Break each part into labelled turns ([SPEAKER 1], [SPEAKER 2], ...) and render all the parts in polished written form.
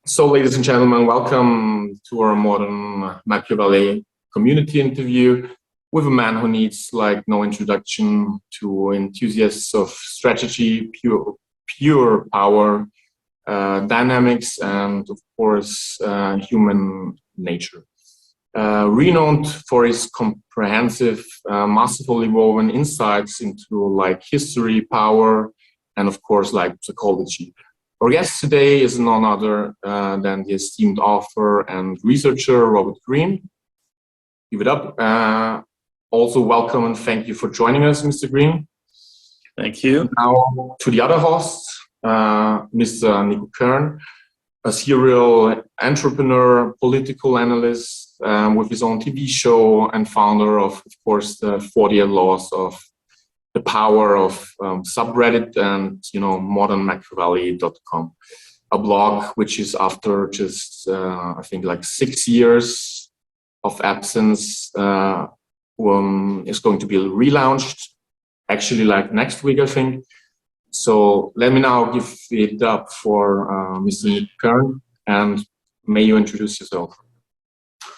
[SPEAKER 1] So, ladies and gentlemen, welcome to our modern Machiavelli community interview with a man who needs no introduction to enthusiasts of strategy, pure power, dynamics, and of course, human nature. Renowned for his comprehensive, masterfully woven insights into history, power, and of course, psychology. Our guest today is none other than the esteemed author and researcher, Robert Greene. Give it up. Also welcome and thank you for joining us, Mr. Greene.
[SPEAKER 2] Thank you.
[SPEAKER 1] Now to the other host, Mr. Nico Kern, a serial entrepreneur, political analyst with his own TV show and founder of course, the 48 Laws of the Power of subreddit and modernmachiavelli.com, a blog which is after just I think 6 years of absence is going to be relaunched actually next week, I think. So let me now give it up for Mr. Nick Kern, and may you introduce yourself.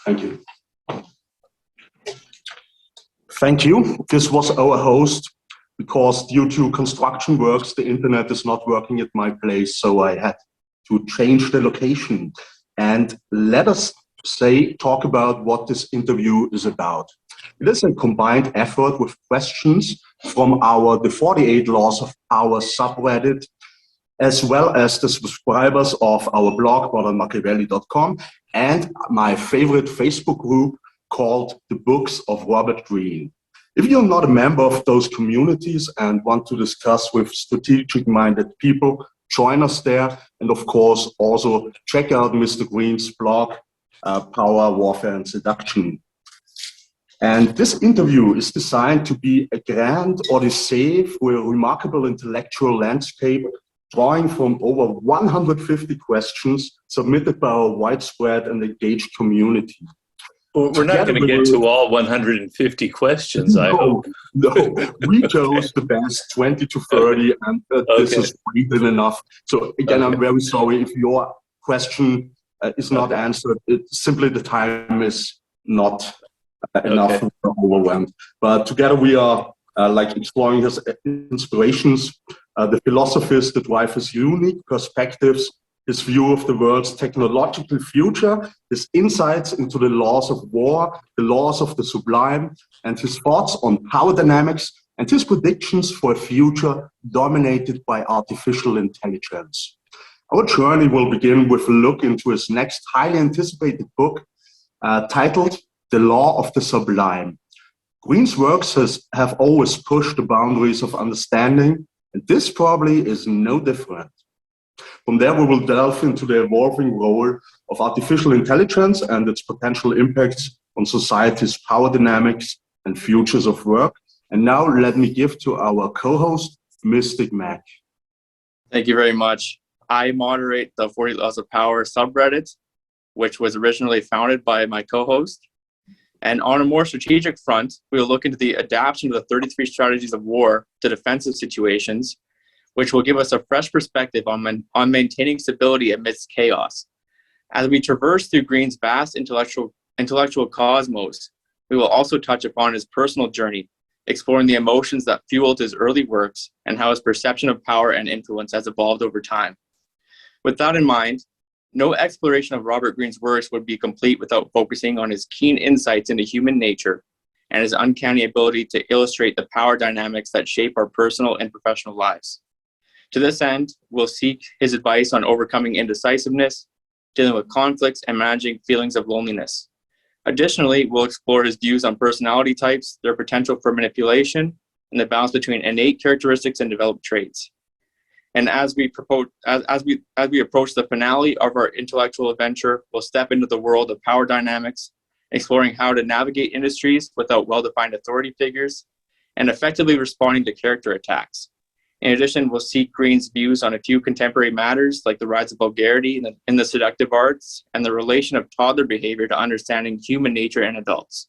[SPEAKER 3] Thank you. Thank you. This was our host. Because due to construction works, the internet is not working at my place, so I had to change the location. And let us talk about what this interview is about. It is a combined effort with questions from the 48 Laws of Power subreddit, as well as the subscribers of our blog, modernmachiavelli.com, and my favorite Facebook group called The Books of Robert Greene. If you're not a member of those communities and want to discuss with strategic-minded people, join us there. And of course, also check out Mr. Greene's blog, Power, Warfare, and Seduction. And this interview is designed to be a grand odyssey for a remarkable intellectual landscape, drawing from over 150 questions submitted by our widespread and engaged community.
[SPEAKER 2] Well, we're not going to get to all 150 questions, I hope.
[SPEAKER 3] No, we chose the best 20 to 30, and this is more enough. So again, I'm very sorry if your question is not answered. Simply the time is not enough. We're overwhelmed. But together we are exploring his inspirations, the philosophies that drive his unique perspectives, his view of the world's technological future, his insights into the laws of war, the laws of the Sublime, and his thoughts on power dynamics, and his predictions for a future dominated by artificial intelligence. Our journey will begin with a look into his next highly anticipated book, titled The Law of the Sublime. Greene's works have always pushed the boundaries of understanding, and this probably is no different. From there, we will delve into the evolving role of artificial intelligence and its potential impacts on society's power dynamics and futures of work. And now let me give to our co-host, Mystic Mac.
[SPEAKER 4] Thank you very much. I moderate the 48 Laws of Power subreddit, which was originally founded by my co-host. And on a more strategic front, we will look into the adaptation of the 33 strategies of war to defensive situations, which will give us a fresh perspective on maintaining stability amidst chaos. As we traverse through Greene's vast intellectual cosmos, we will also touch upon his personal journey, exploring the emotions that fueled his early works and how his perception of power and influence has evolved over time. With that in mind, no exploration of Robert Greene's works would be complete without focusing on his keen insights into human nature and his uncanny ability to illustrate the power dynamics that shape our personal and professional lives. To this end, we'll seek his advice on overcoming indecisiveness, dealing with conflicts, and managing feelings of loneliness. Additionally, we'll explore his views on personality types, their potential for manipulation, and the balance between innate characteristics and developed traits. And as we approach the finale of our intellectual adventure, we'll step into the world of power dynamics, exploring how to navigate industries without well-defined authority figures, and effectively responding to character attacks. In addition, we'll seek Greene's views on a few contemporary matters like the rise of vulgarity in the seductive arts and the relation of toddler behavior to understanding human nature in adults.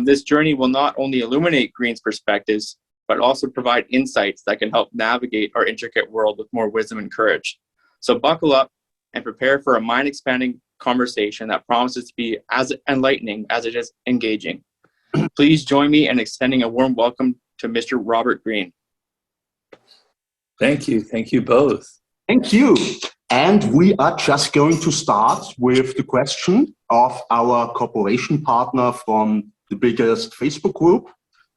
[SPEAKER 4] This journey will not only illuminate Greene's perspectives, but also provide insights that can help navigate our intricate world with more wisdom and courage. So buckle up, and prepare for a mind-expanding conversation that promises to be as enlightening as it is engaging. Please join me in extending a warm welcome to Mr. Robert Greene.
[SPEAKER 2] Thank you. Thank you both.
[SPEAKER 3] Thank you. And we are just going to start with the question of our cooperation partner from the biggest Facebook group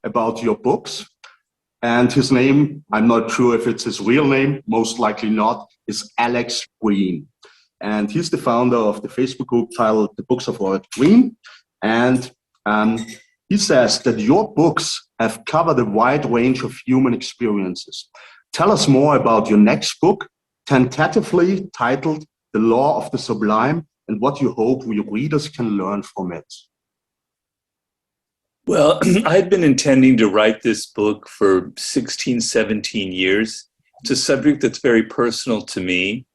[SPEAKER 3] about your books. And his name, I'm not sure if it's his real name, most likely not, is Alex Greene. And he's the founder of the Facebook group titled The Books of Robert Greene. And he says that your books have covered a wide range of human experiences. Tell us more about your next book, tentatively titled The Law of the Sublime, and what you hope your readers can learn from it.
[SPEAKER 2] Well, I'd been intending to write this book for 16, 17 years. It's a subject that's very personal to me.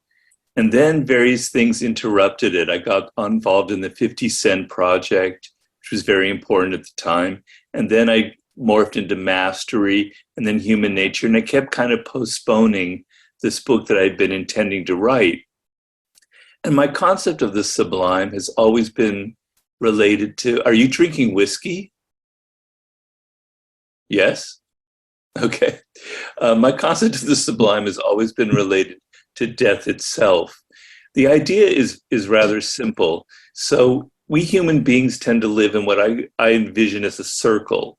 [SPEAKER 2] And then various things interrupted it. I got involved in the 50 Cent project, which was very important at the time. And then I morphed into mastery and then human nature. And I kept kind of postponing this book that I'd been intending to write. And my concept of the sublime has always been related to, are you drinking whiskey? Yes? Okay. My concept of the sublime has always been related to death itself. The idea is rather simple. So we human beings tend to live in what I envision as a circle.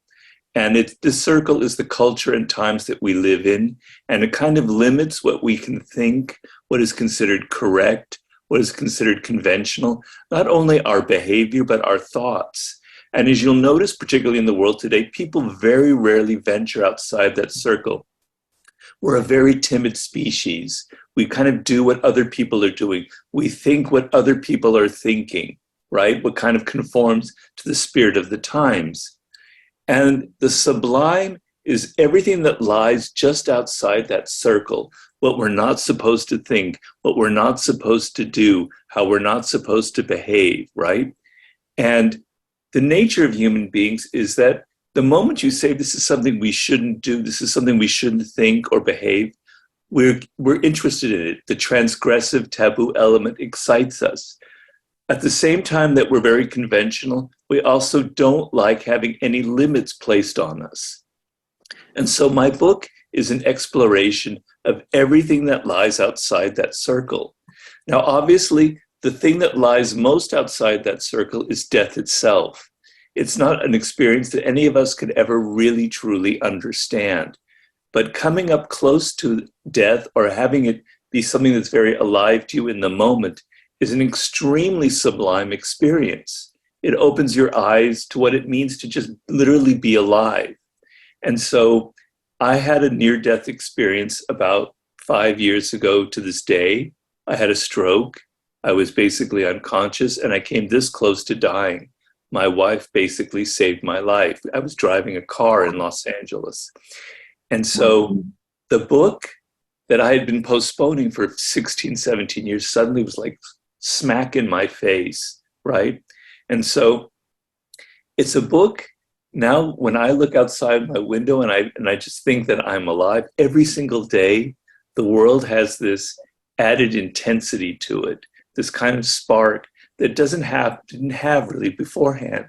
[SPEAKER 2] And this circle is the culture and times that we live in. And it kind of limits what we can think, what is considered correct, what is considered conventional, not only our behavior, but our thoughts. And as you'll notice, particularly in the world today, people very rarely venture outside that circle. We're a very timid species. We kind of do what other people are doing. We think what other people are thinking, right? What kind of conforms to the spirit of the times. And the sublime is everything that lies just outside that circle, what we're not supposed to think, what we're not supposed to do, how we're not supposed to behave, right? And the nature of human beings is that the moment you say this is something we shouldn't do, this is something we shouldn't think or behave, we're interested in it. The transgressive taboo element excites us. At the same time that we're very conventional, we also don't like having any limits placed on us. And so my book is an exploration of everything that lies outside that circle. Now, obviously, the thing that lies most outside that circle is death itself. It's not an experience that any of us could ever really, truly understand. But coming up close to death or having it be something that's very alive to you in the moment is an extremely sublime experience. It opens your eyes to what it means to just literally be alive. And so I had a near-death experience about 5 years ago to this day. I had a stroke. I was basically unconscious and I came this close to dying. My wife basically saved my life. I was driving a car in Los Angeles. And so the book that I had been postponing for 16, 17 years suddenly was like smack in my face, right? And so it's a book now when I look outside my window and I just think that I'm alive, every single day, the world has this added intensity to it, this kind of spark that didn't have really beforehand.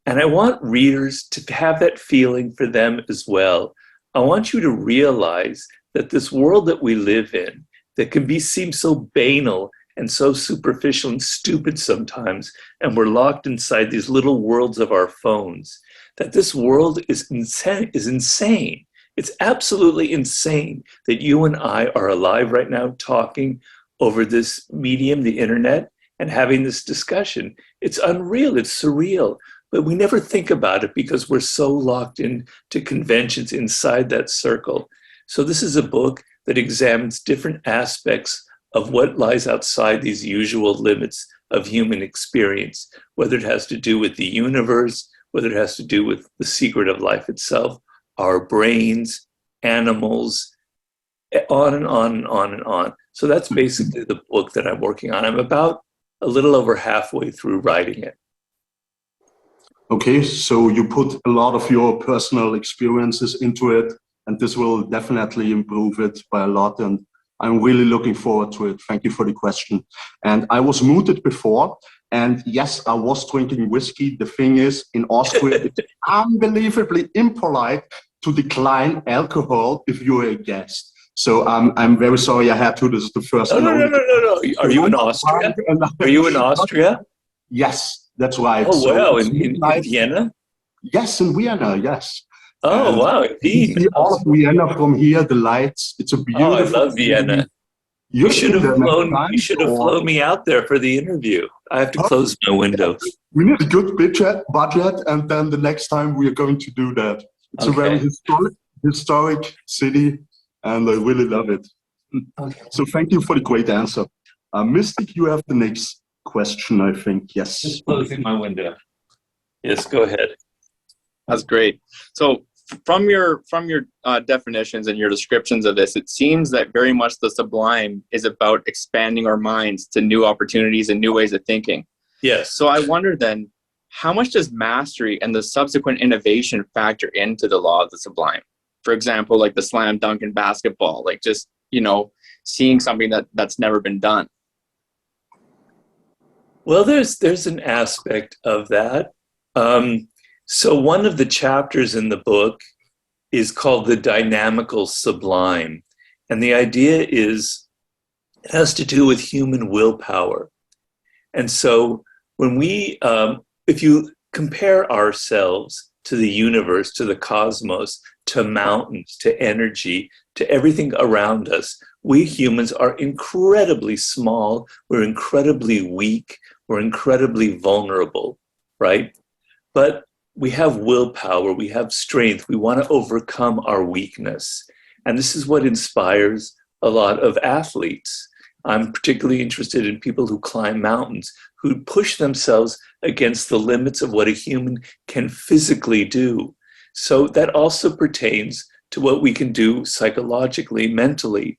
[SPEAKER 2] And I want readers to have that feeling for them as well. I want you to realize that this world that we live in, that can seem so banal and so superficial and stupid sometimes, and we're locked inside these little worlds of our phones, that this world is insane. It's absolutely insane that you and I are alive right now talking over this medium, the internet, and having this discussion. It's unreal, it's surreal, but we never think about it because we're so locked into conventions inside that circle. So this is a book that examines different aspects of what lies outside these usual limits of human experience, whether it has to do with the universe, whether it has to do with the secret of life itself, our brains, animals, on and on and on and on. So that's basically the book that I'm working on. I'm about a little over halfway through writing it.
[SPEAKER 3] Okay, so you put a lot of your personal experiences into it, and this will definitely improve it by a lot. And I'm really looking forward to it. Thank you for the question. And I was muted before. And yes, I was drinking whiskey. The thing is, in Austria, it's unbelievably impolite to decline alcohol if you're a guest. So I'm very sorry I had to. This is the first.
[SPEAKER 2] No. Are you in Austria? Are you in Austria?
[SPEAKER 3] Yes, that's right.
[SPEAKER 2] Oh, wow.
[SPEAKER 3] So
[SPEAKER 2] In Vienna?
[SPEAKER 3] Yes, in Vienna, yes.
[SPEAKER 2] Oh,
[SPEAKER 3] And
[SPEAKER 2] wow.
[SPEAKER 3] you
[SPEAKER 2] Indeed.
[SPEAKER 3] see all of Vienna from here, the lights. It's a
[SPEAKER 2] Oh,
[SPEAKER 3] beautiful
[SPEAKER 2] I love
[SPEAKER 3] city.
[SPEAKER 2] Vienna.
[SPEAKER 3] You've
[SPEAKER 2] You
[SPEAKER 3] been there many
[SPEAKER 2] You
[SPEAKER 3] times,
[SPEAKER 2] should have
[SPEAKER 3] or-
[SPEAKER 2] flown me out there for the interview. I have to
[SPEAKER 3] Oh,
[SPEAKER 2] close my window.
[SPEAKER 3] We need a good budget, and then the next time we are going to do that. It's a very
[SPEAKER 2] Okay.
[SPEAKER 3] historic city, and I really love it.
[SPEAKER 2] Okay.
[SPEAKER 3] So thank you for the great answer. Mystic, you have the next question, I think. Yes.
[SPEAKER 2] Just closing my window. Yes, go ahead.
[SPEAKER 4] That's great. So from your definitions and your descriptions of this, it seems that very much the Sublime is about expanding our minds to new opportunities and new ways of thinking.
[SPEAKER 2] Yes.
[SPEAKER 4] So I wonder then, how much does mastery and the subsequent innovation factor into the law of the Sublime? For example, like the slam dunk in basketball, like just, seeing something that's never been done.
[SPEAKER 2] Well, there's an aspect of that. So one of the chapters in the book is called the dynamical sublime. And the idea is it has to do with human willpower. And so when if you compare ourselves to the universe, to the cosmos, to mountains, to energy, to everything around us, we humans are incredibly small, we're incredibly weak, we're incredibly vulnerable, right? But we have willpower, we have strength, we want to overcome our weakness. And this is what inspires a lot of athletes. I'm particularly interested in people who climb mountains, who push themselves against the limits of what a human can physically do. So that also pertains to what we can do psychologically, mentally.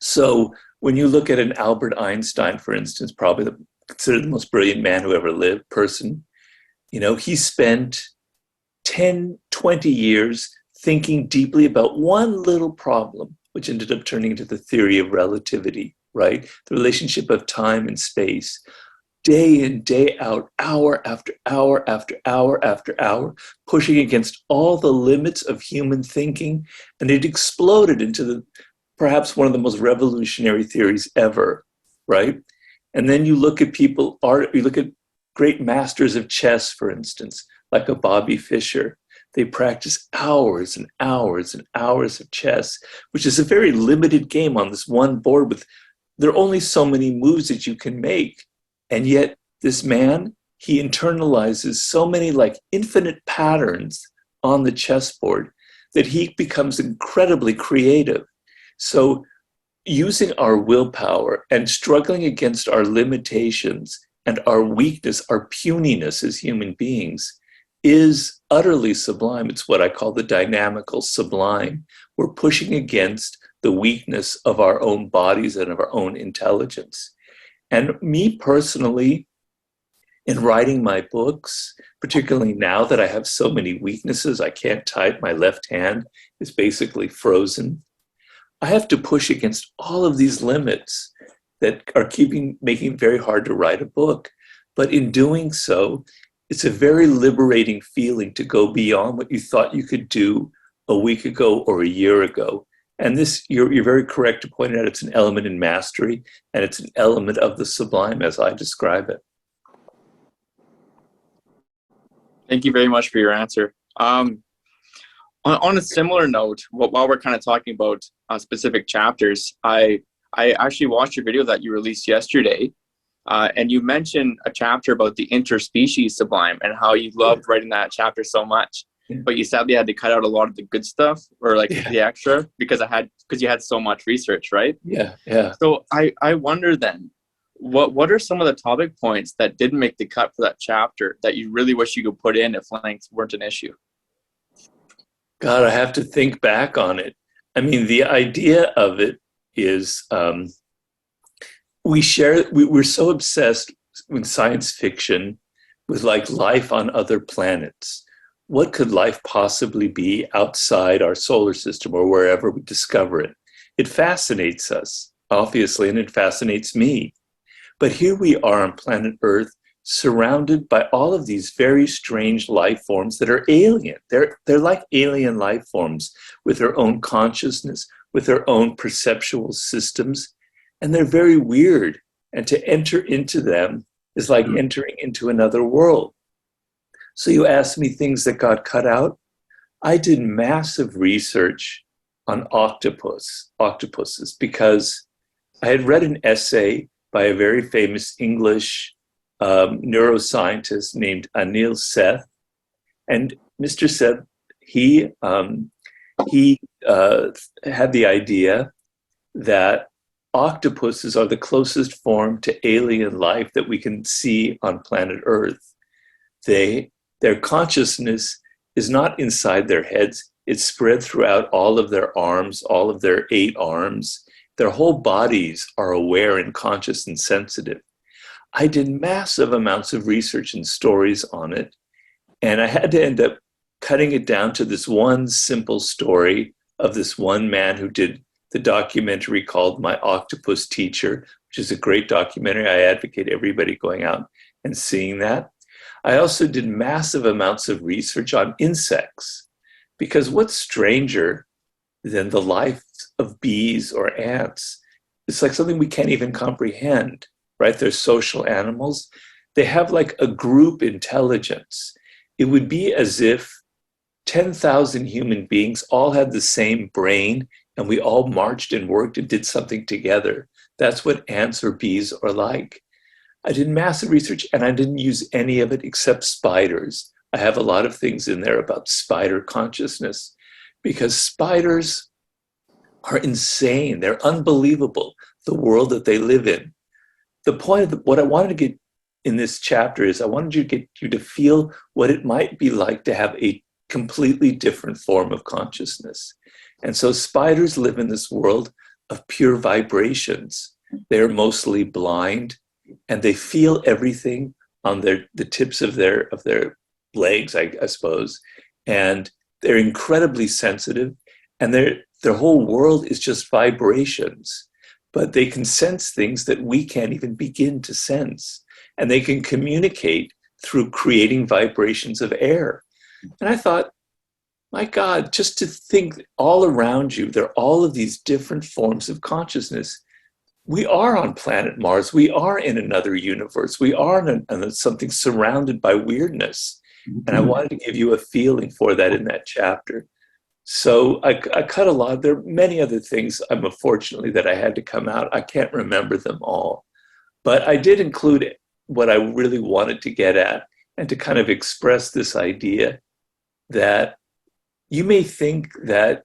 [SPEAKER 2] So when you look at an Albert Einstein, for instance, probably considered the most brilliant man who ever lived, person, he spent 10, 20 years thinking deeply about one little problem, which ended up turning into the theory of relativity, right? The relationship of time and space. Day in, day out, hour after hour after hour after hour, pushing against all the limits of human thinking, and it exploded into perhaps one of the most revolutionary theories ever, right? And then you look at you look at great masters of chess, for instance, like a Bobby Fischer. They practice hours and hours and hours of chess, which is a very limited game on this one board there are only so many moves that you can make. And yet this man, he internalizes so many infinite patterns on the chessboard that he becomes incredibly creative. So using our willpower and struggling against our limitations and our weakness, our puniness as human beings is utterly sublime. It's what I call the dynamical sublime. We're pushing against the weakness of our own bodies and of our own intelligence. And me personally, in writing my books, particularly now that I have so many weaknesses, I can't type, my left hand is basically frozen. I have to push against all of these limits that are making it very hard to write a book. But in doing so, it's a very liberating feeling to go beyond what you thought you could do a week ago or a year ago. And this, you're very correct to point out, it's an element in mastery, and it's an element of the sublime as I describe it.
[SPEAKER 4] Thank you very much for your answer. On a similar note, while we're kind of talking about specific chapters, I actually watched your video that you released yesterday, and you mentioned a chapter about the interspecies sublime and how you loved writing that chapter so much. But you sadly had to cut out a lot of the good stuff or the extra because you had so much research, right?
[SPEAKER 2] Yeah.
[SPEAKER 4] So I wonder then, what are some of the topic points that didn't make the cut for that chapter that you really wish you could put in if lengths weren't an issue?
[SPEAKER 2] God, I have to think back on it. I mean, the idea of it is we're so obsessed with science fiction with life on other planets. What could life possibly be outside our solar system or wherever we discover it? It fascinates us, obviously, and it fascinates me. But here we are on planet Earth, surrounded by all of these very strange life forms that are alien. They're like alien life forms with their own consciousness, with their own perceptual systems, and they're very weird. And to enter into them is like entering into another world. So you asked me things that got cut out. I did massive research on octopuses, because I had read an essay by a very famous English neuroscientist named Anil Seth. And Mr. Seth, he had the idea that octopuses are the closest form to alien life that we can see on planet Earth. Their consciousness is not inside their heads. It's spread throughout all of their arms, all of their 8 arms. Their whole bodies are aware and conscious and sensitive. I did massive amounts of research and stories on it, and I had to end up cutting it down to this one simple story of this one man who did the documentary called My Octopus Teacher, which is a great documentary. I advocate everybody going out and seeing that. I also did massive amounts of research on insects, because what's stranger than the life of bees or ants? It's like something we can't even comprehend, right? They're social animals. They have like a group intelligence. It would be as if 10,000 human beings all had the same brain and we all marched and worked and did something together. That's what ants or bees are like. I did massive research and I didn't use any of it except spiders. I have a lot of things in there about spider consciousness, because spiders are insane. They're unbelievable, the world that they live in. The point of what I wanted to get in this chapter is I wanted you to get you to feel what it might be like to have a completely different form of consciousness. And so spiders live in this world of pure vibrations. They're mostly blind, and they feel everything on the tips of their legs, I suppose. And they're incredibly sensitive, and their whole world is just vibrations. But they can sense things that we can't even begin to sense. And they can communicate through creating vibrations of air. And I thought, my God, just to think all around you, there are all of these different forms of consciousness. We are on planet Mars. We are in another universe. We are in something surrounded by weirdness. And I wanted to give you a feeling for that in that chapter. So I cut a lot. There are many other things, unfortunately, that I had to come out. I can't remember them all. But I did include what I really wanted to get at, and to kind of express this idea that you may think that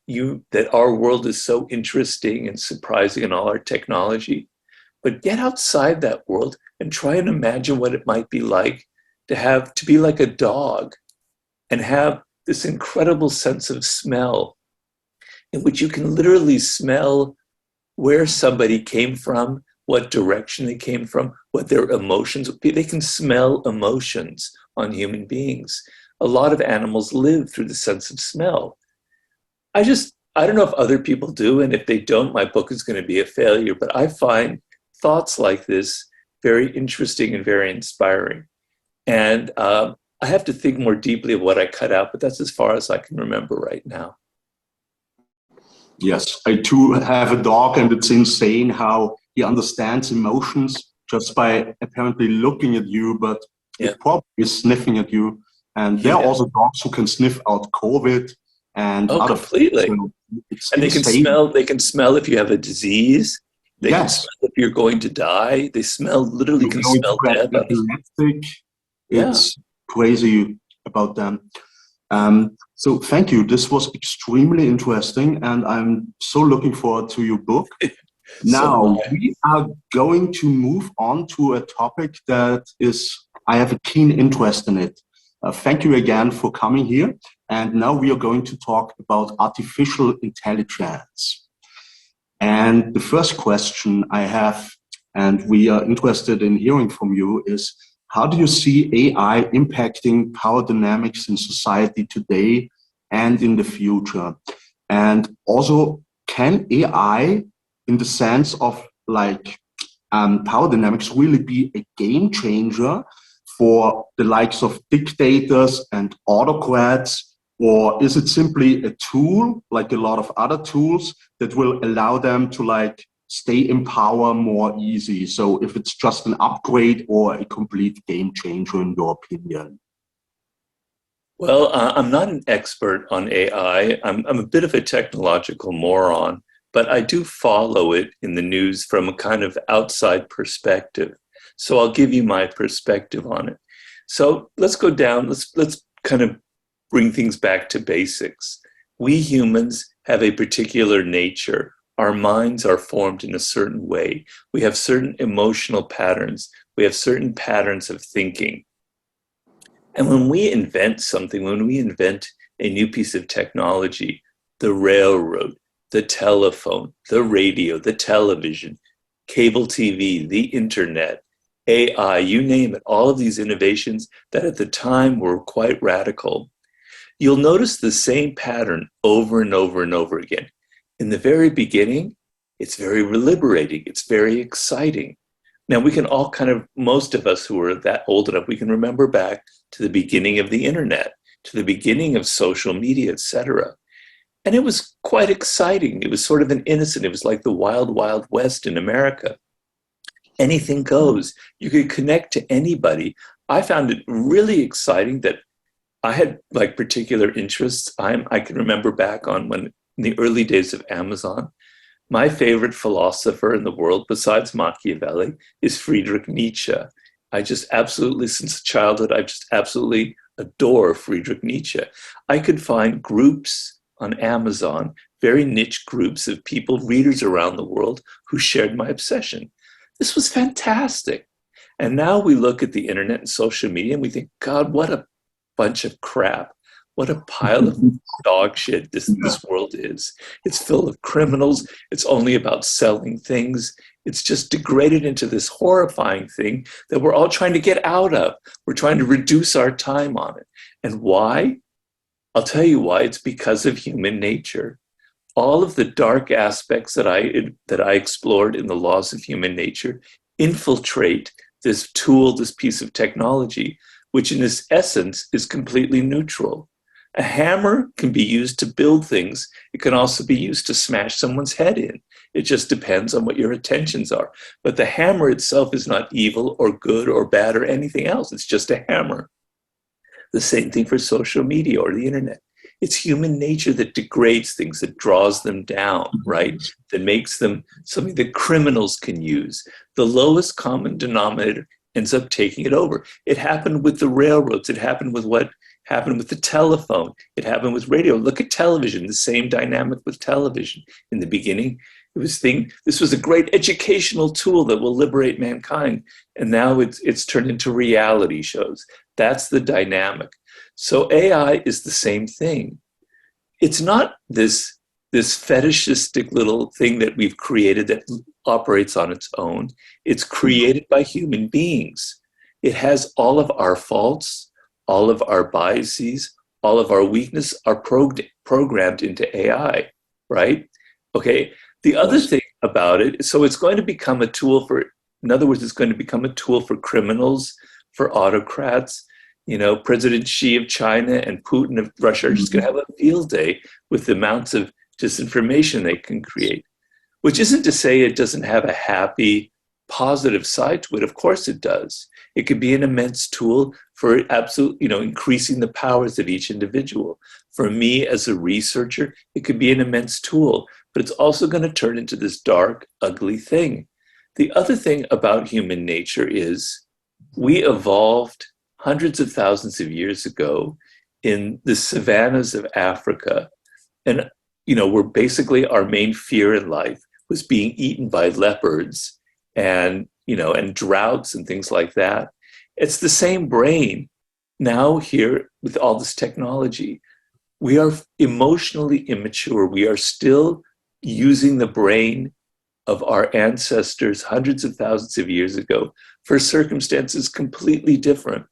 [SPEAKER 2] our world is so interesting and surprising in all our technology, but get outside that world and try and imagine what it might be like to be like a dog and have this incredible sense of smell, in which you can literally smell where somebody came from, what direction they came from, what their emotions would be. They can smell emotions on human beings. A lot of animals live through the sense of smell. I don't know if other people do, and if they don't, my book is going to be a failure, but I find thoughts like this very interesting and very inspiring. And I have to think more deeply of what I cut out, but that's as far as I can remember right now.
[SPEAKER 3] Yes, I too have a dog, and it's insane how he understands emotions just by apparently looking at you, but it probably is sniffing at you. And there are also dogs who can sniff out COVID and other
[SPEAKER 2] completely.
[SPEAKER 3] So
[SPEAKER 2] and they can smell if you have a disease. They can smell if you're going to die. They literally can smell death.
[SPEAKER 3] It's crazy about them. So thank you. This was extremely interesting, and I'm so looking forward to your book. Now, we are going to move on to a topic that I have a keen interest in it. Thank you again for coming here. And now we are going to talk about artificial intelligence. And the first question I have, and we are interested in hearing from you, is how do you see AI impacting power dynamics in society today and in the future? And also, can AI, in the sense of like power dynamics, really be a game changer for the likes of dictators and autocrats? Or is it simply a tool, like a lot of other tools, that will allow them to like stay in power more easy? So if it's just an upgrade or a complete game changer, in your opinion?
[SPEAKER 2] Well, I'm not an expert on AI. I'm a bit of a technological moron, but I do follow it in the news from a kind of outside perspective. So I'll give you my perspective on it. So let's go down. Let's kind of bring things back to basics. We humans have a particular nature. Our minds are formed in a certain way. We have certain emotional patterns. We have certain patterns of thinking. And when we invent something, when we invent a new piece of technology, the railroad, the telephone, the radio, the television, cable TV, the internet, AI, you name it, all of these innovations that at the time were quite radical, you'll notice the same pattern over and over and over again. In the very beginning, it's very liberating. It's very exciting. Now, we can all kind of, most of us who are that old enough, we can remember back to the beginning of the internet, to the beginning of social media, etc. And it was quite exciting. It was sort of an innocent, it was like the wild, wild west in America. Anything goes. You could connect to anybody. I found it really exciting that I had like particular interests. I can remember back on when, in the early days of Amazon, my favorite philosopher in the world, besides Machiavelli, is Friedrich Nietzsche. I just absolutely, since childhood, I just absolutely adore Friedrich Nietzsche. I could find groups on Amazon, very niche groups of people, readers around the world, who shared my obsession. This was fantastic. And now we look at the internet and social media and we think, God, what a bunch of crap. What a pile of dog shit this world is. It's full of criminals. It's only about selling things. It's just degraded into this horrifying thing that we're all trying to get out of. We're trying to reduce our time on it. And why? I'll tell you why. It's because of human nature. All of the dark aspects that I explored in the laws of human nature infiltrate this tool, this piece of technology, which in its essence is completely neutral. A hammer can be used to build things. It can also be used to smash someone's head in. It just depends on what your intentions are. But the hammer itself is not evil or good or bad or anything else. It's just a hammer. The same thing for social media or the internet. It's human nature that degrades things, that draws them down, right? That makes them something that criminals can use. The lowest common denominator ends up taking it over. It happened with the railroads. It happened with what happened with the telephone. It happened with radio. Look at television, the same dynamic with television. In the beginning, this was a great educational tool that will liberate mankind. And now it's turned into reality shows. That's the dynamic. So AI is the same thing. It's not this fetishistic little thing that we've created that operates on its own. It's created by human beings. It has all of our faults, all of our biases, all of our weakness are programmed into AI, right? Okay. The other thing about it, so it's going to become a tool for, in other words, it's going to become a tool for criminals, for autocrats. You know, President Xi of China and Putin of Russia are just going to have a field day with the amounts of disinformation they can create, which isn't to say it doesn't have a happy, positive side to it. Of course it does. It could be an immense tool for increasing the powers of each individual. For me as a researcher, it could be an immense tool, but it's also going to turn into this dark, ugly thing. The other thing about human nature is we evolved hundreds of thousands of years ago in the savannas of Africa. And, where basically our main fear in life was being eaten by leopards and droughts and things like that. It's the same brain now here with all this technology. We are emotionally immature. We are still using the brain of our ancestors hundreds of thousands of years ago for circumstances completely different.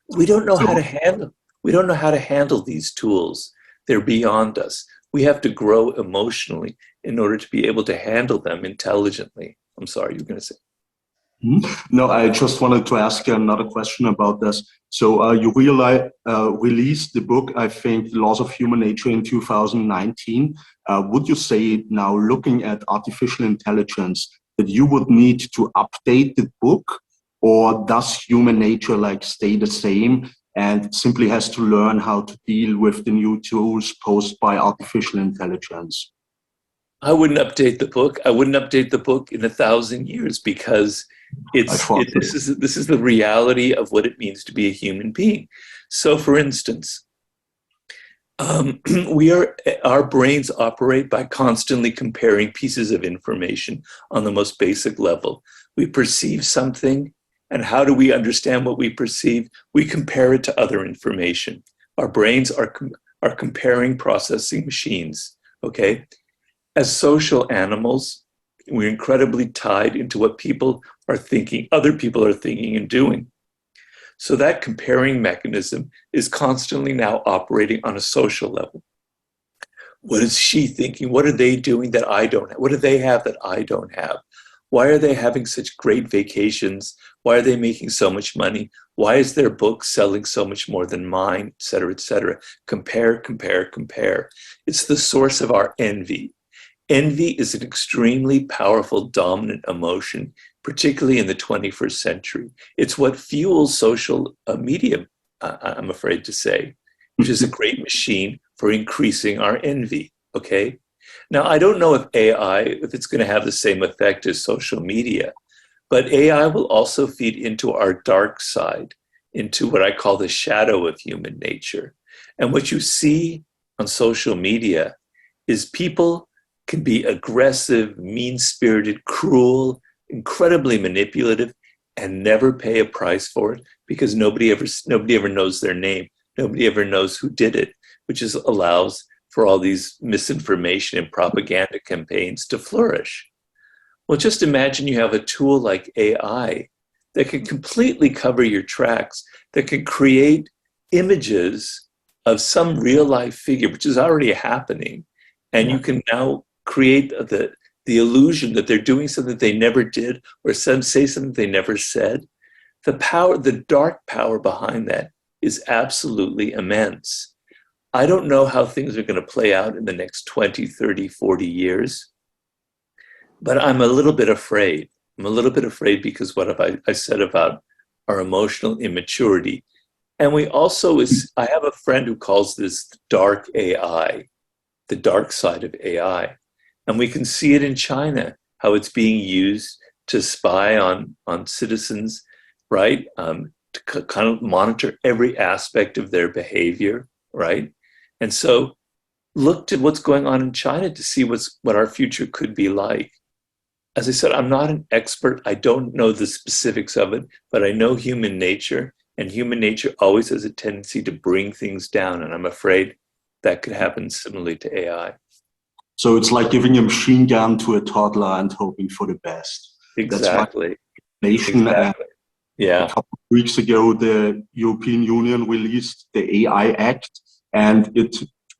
[SPEAKER 2] We don't know how to handle these tools. They're beyond us. We have to grow emotionally in order to be able to handle them intelligently. I'm sorry, you were going to say.
[SPEAKER 3] No, I just wanted to ask you another question about this. So you released the book, I think, Laws of Human Nature in 2019. Would you say now, looking at artificial intelligence, that you would need to update the book, or does human nature like stay the same and simply has to learn how to deal with the new tools posed by artificial intelligence?
[SPEAKER 2] I wouldn't update the book. I wouldn't update the book in 1,000 years, because this is the reality of what it means to be a human being. So, for instance, our brains operate by constantly comparing pieces of information on the most basic level. We perceive something, and how do we understand what we perceive? We compare it to other information. Our brains are comparing processing machines, okay? As social animals, we're incredibly tied into what people are thinking, other people are thinking and doing. So that comparing mechanism is constantly now operating on a social level. What is she thinking? What are they doing that I don't have? What do they have that I don't have? Why are they having such great vacations? Why are they making so much money? Why is their book selling so much more than mine, et cetera, et cetera? Compare, compare, compare. It's the source of our envy. Envy is an extremely powerful, dominant emotion, particularly in the 21st century. It's what fuels social media, I'm afraid to say, which is a great machine for increasing our envy, okay? Now, I don't know if it's going to have the same effect as social media, but AI will also feed into our dark side, into what I call the shadow of human nature. And what you see on social media is people can be aggressive, mean-spirited, cruel, incredibly manipulative, and never pay a price for it, because nobody ever knows their name. Nobody ever knows who did it, which allows for all these misinformation and propaganda campaigns to flourish. Well, just imagine you have a tool like AI that can completely cover your tracks, that can create images of some real-life figure, which is already happening, and you can now create the illusion that they're doing something they never did, or say something they never said. The dark power behind that is absolutely immense. I don't know how things are going to play out in the next 20, 30, 40 years, but I'm a little bit afraid. I'm a little bit afraid because what have I said about our emotional immaturity. And I have a friend who calls this dark AI, the dark side of AI. And we can see it in China, how it's being used to spy on citizens, right? To kind of monitor every aspect of their behavior, right? And so look at what's going on in China to see what our future could be like. As I said, I'm not an expert. I don't know the specifics of it, but I know human nature, and human nature always has a tendency to bring things down. And I'm afraid that could happen similarly to AI.
[SPEAKER 3] So it's like giving a machine gun to a toddler and hoping for the best.
[SPEAKER 2] Exactly.
[SPEAKER 3] Exactly.
[SPEAKER 2] Yeah.
[SPEAKER 3] A couple of weeks ago, the European Union released the AI Act, and it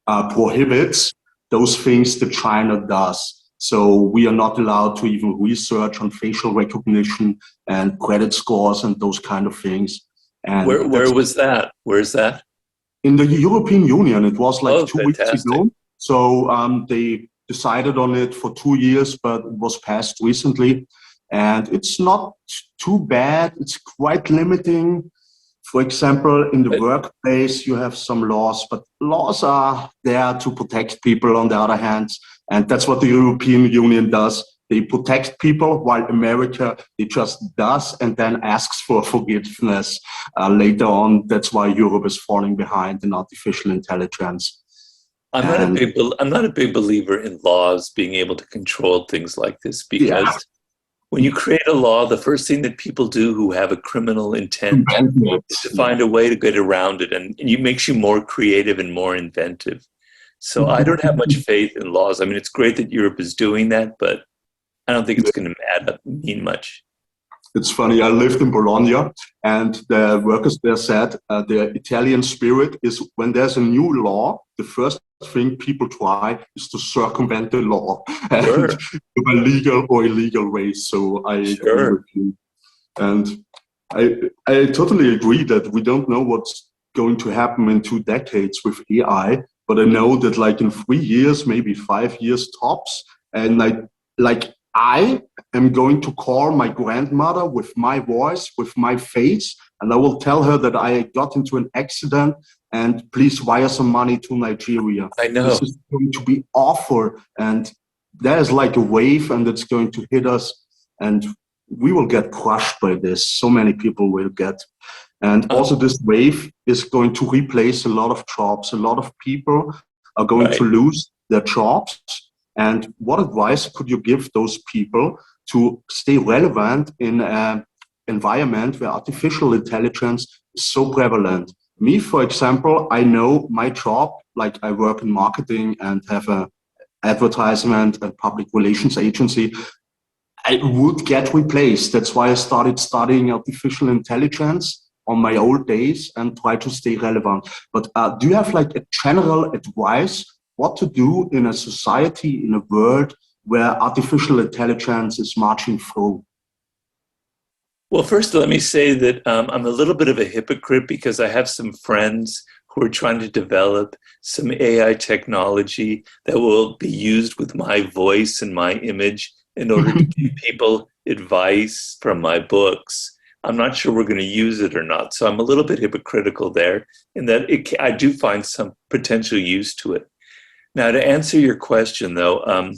[SPEAKER 3] prohibits those things that China does. So we are not allowed to even research on facial recognition and credit scores and those kind of things. And
[SPEAKER 2] where was that? Where is that?
[SPEAKER 3] In the European Union. It was like 2
[SPEAKER 2] fantastic.
[SPEAKER 3] weeks ago. So they decided on it for 2 years, but it was passed recently. And it's not too bad. It's quite limiting. For example, in the workplace, you have some laws, but laws are there to protect people on the other hand. And that's what the European Union does. They protect people, while America, it just does and then asks for forgiveness later on. That's why Europe is falling behind in artificial intelligence.
[SPEAKER 2] I'm not a big believer in laws being able to control things like this, because when you create a law, the first thing that people do who have a criminal intent is to find a way to get around it, and it makes you more creative and more inventive. So I don't have much faith in laws. I mean, it's great that Europe is doing that, but I don't think it's going to mean much.
[SPEAKER 3] It's funny. I lived in Bologna, and the workers there said the Italian spirit is when there's a new law, the first thing people try is to circumvent the law and
[SPEAKER 2] Sure.
[SPEAKER 3] with a legal or illegal ways. So I agree with you, and I totally agree that we don't know what's going to happen in 2 decades with AI, but I know that like in 3 years, maybe 5 years tops, and I am going to call my grandmother with my voice, with my face, and I will tell her that I got into an accident and please wire some money to Nigeria.
[SPEAKER 2] I know.
[SPEAKER 3] This is going to be awful. And there's like a wave and it's going to hit us and we will get crushed by this. So many people will get. And also this wave is going to replace a lot of jobs. A lot of people are going to lose their jobs. And what advice could you give those people to stay relevant in an environment where artificial intelligence is so prevalent? Me, for example, I know my job, like I work in marketing and have an advertisement and public relations agency, I would get replaced. That's why I started studying artificial intelligence on my old days and try to stay relevant. But do you have like a general advice what to do in a society, in a world where artificial intelligence is marching through?
[SPEAKER 2] Well, first, let me say that I'm a little bit of a hypocrite because I have some friends who are trying to develop some AI technology that will be used with my voice and my image in order to give people advice from my books. I'm not sure we're going to use it or not. So I'm a little bit hypocritical there in that I do find some potential use to it. Now, to answer your question, though,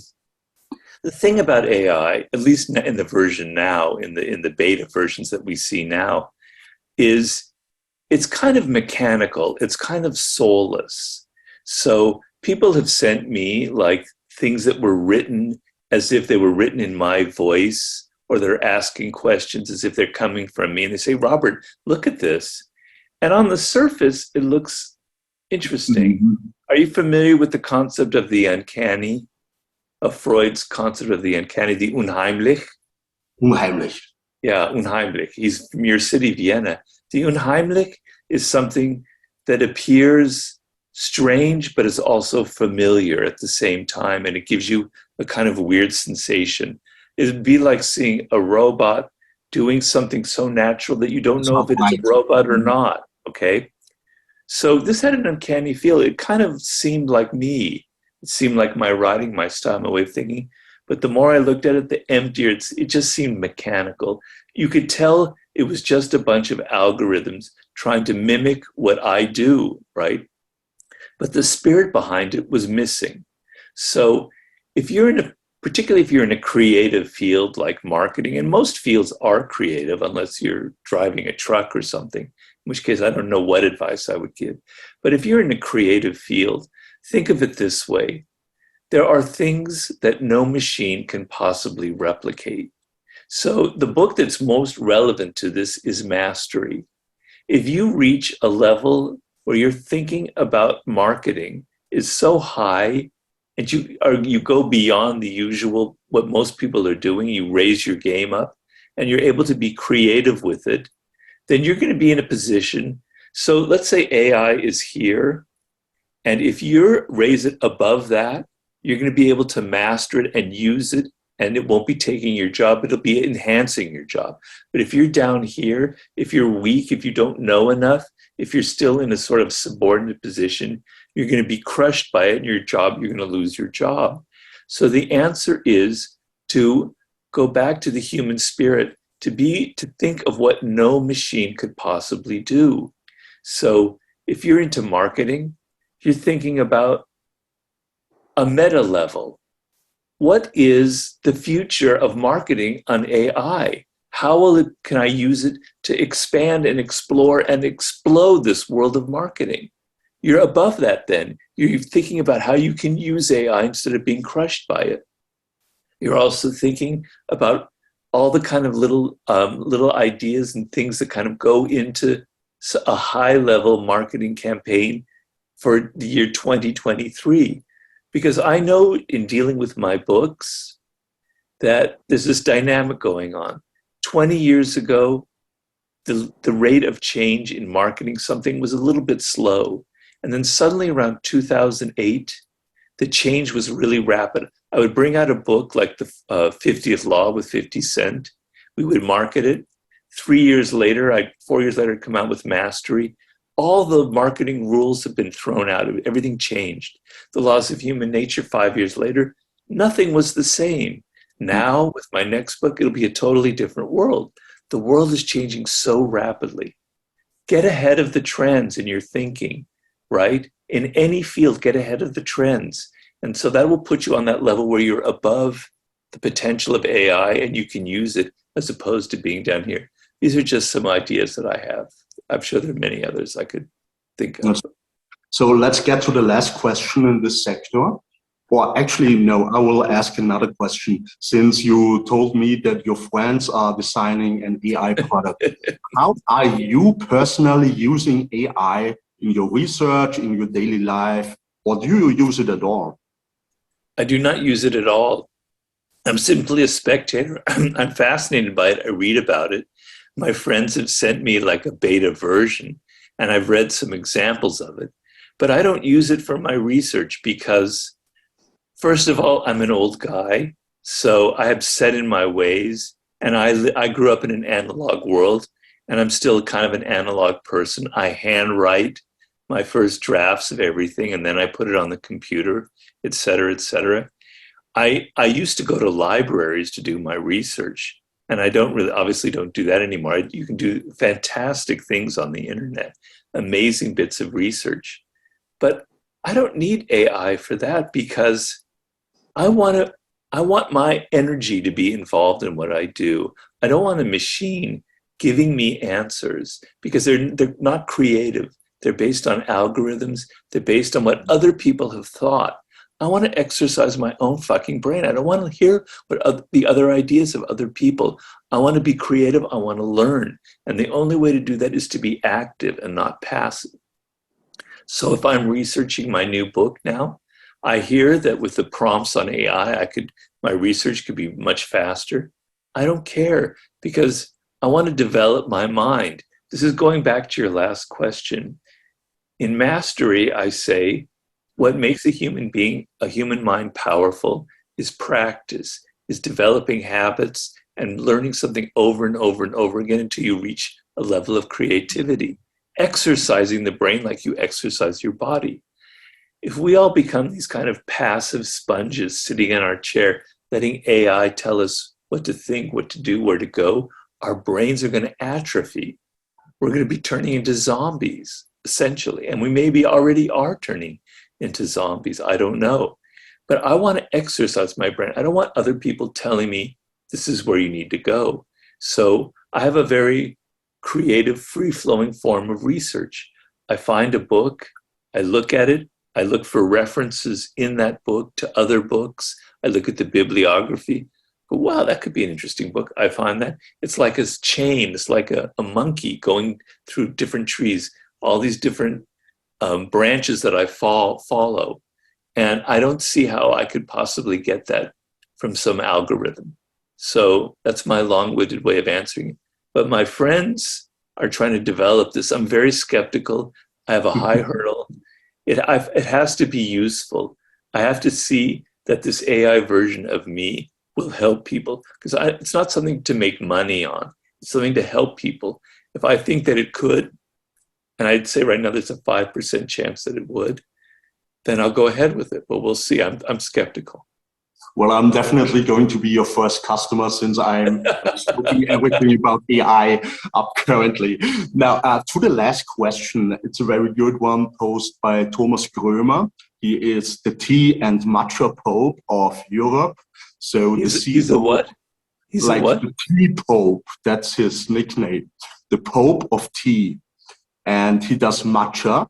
[SPEAKER 2] the thing about AI, at least in the version now, in the beta versions that we see now, is it's kind of mechanical. It's kind of soulless. So people have sent me like things that were written as if they were written in my voice, or they're asking questions as if they're coming from me. And they say, Robert, look at this. And on the surface, it looks interesting. Mm-hmm. Are you familiar with the concept of the uncanny, of Freud's concept of the uncanny, the unheimlich?
[SPEAKER 3] Unheimlich.
[SPEAKER 2] Yeah, unheimlich. He's from your city, Vienna. The unheimlich is something that appears strange, but is also familiar at the same time. And it gives you a kind of weird sensation. It'd be like seeing a robot doing something so natural that you don't know if it's a robot or not, okay? So this had an uncanny feel. It kind of seemed like me. It seemed like my writing, my style, my way of thinking. But the more I looked at it, the emptier it just seemed mechanical. You could tell it was just a bunch of algorithms trying to mimic what I do, right? But the spirit behind it was missing. So particularly if you're in a creative field like marketing, and most fields are creative unless you're driving a truck or something, in which case I don't know what advice I would give. But if you're in a creative field, think of it this way. There are things that no machine can possibly replicate. So the book that's most relevant to this is Mastery. If you reach a level where you're thinking about marketing is so high, and you go beyond the usual, what most people are doing, you raise your game up, and you're able to be creative with it, then you're going to be in a position. So let's say AI is here, and if you raise it above that, you're going to be able to master it and use it, and it won't be taking your job, it'll be enhancing your job. But if you're down here, if you're weak, if you don't know enough, if you're still in a sort of subordinate position, you're going to be crushed by it, and you're going to lose your job. So the answer is to go back to the human spirit, to think of what no machine could possibly do. So if you're into marketing, you're thinking about a meta level. What is the future of marketing on AI? How can I use it to expand and explore and explode this world of marketing? You're above that then. You're thinking about how you can use AI instead of being crushed by it. You're also thinking about all the kind of little ideas and things that kind of go into a high-level marketing campaign for the year 2023. Because I know in dealing with my books that there's this dynamic going on. 20 years ago, the rate of change in marketing something was a little bit slow. And then suddenly around 2008, the change was really rapid. I would bring out a book like the 50th Law with 50 Cent. We would market it. 4 years later, I'd come out with Mastery. All the marketing rules have been thrown out. Everything changed. The Laws of Human Nature, 5 years later, nothing was the same. Now, with my next book, it'll be a totally different world. The world is changing so rapidly. Get ahead of the trends in your thinking, right? In any field, get ahead of the trends. And so that will put you on that level where you're above the potential of AI and you can use it as opposed to being down here. These are just some ideas that I have. I'm sure there are many others I could think of.
[SPEAKER 3] So let's get to the last question in this sector. Or actually, no, I will ask another question. Since you told me that your friends are designing an AI product, how are you personally using AI in your research, in your daily life, or do you use it at all?
[SPEAKER 2] I do not use it at all. I'm simply a spectator. I'm fascinated by it. I read about it. My friends have sent me like a beta version, and I've read some examples of it. But I don't use it for my research because, first of all, I'm an old guy, so I have set in my ways, and I grew up in an analog world, and I'm still kind of an analog person. I handwrite my first drafts of everything, and then I put it on the computer, et cetera, et cetera. I used to go to libraries to do my research, and I obviously don't do that anymore. You can do fantastic things on the internet, amazing bits of research. But I don't need AI for that because I want my energy to be involved in what I do. I don't want a machine giving me answers because they're not creative. They're based on algorithms. They're based on what other people have thought. I want to exercise my own fucking brain. I don't want to hear what the other ideas of other people. I want to be creative. I want to learn. And the only way to do that is to be active and not passive. So if I'm researching my new book now, I hear that with the prompts on AI, my research could be much faster. I don't care because I want to develop my mind. This is going back to your last question. In Mastery, I say, what makes a human mind powerful is practice, is developing habits and learning something over and over and over again until you reach a level of creativity, exercising the brain like you exercise your body. If we all become these kind of passive sponges sitting in our chair, letting AI tell us what to think, what to do, where to go, our brains are going to atrophy. We're going to be turning into zombies, essentially. And we maybe already are turning into zombies. I don't know. But I want to exercise my brain. I don't want other people telling me this is where you need to go. So I have a very creative, free-flowing form of research. I find a book, I look at it, I look for references in that book to other books, I look at the bibliography. But wow, that could be an interesting book. I find that it's like a chain, it's like a monkey going through different trees, all these different branches that I follow. And I don't see how I could possibly get that from some algorithm. So that's my long-winded way of answering it. But my friends are trying to develop this. I'm very skeptical. I have a high hurdle. It has to be useful. I have to see that this AI version of me will help people because it's not something to make money on. It's something to help people. If I think that it could, and I'd say right now there's a 5% chance that it would, then I'll go ahead with it. But we'll see. I'm skeptical.
[SPEAKER 3] Well, I'm definitely going to be your first customer since I'm looking everything about AI up currently. Now, to the last question, it's a very good one posed by Thomas Grömer. He is the tea and matcha pope of Europe. So
[SPEAKER 2] he's a what? He's
[SPEAKER 3] like
[SPEAKER 2] a what?
[SPEAKER 3] the tea pope. That's his nickname. The Pope of Tea, and he does matcha.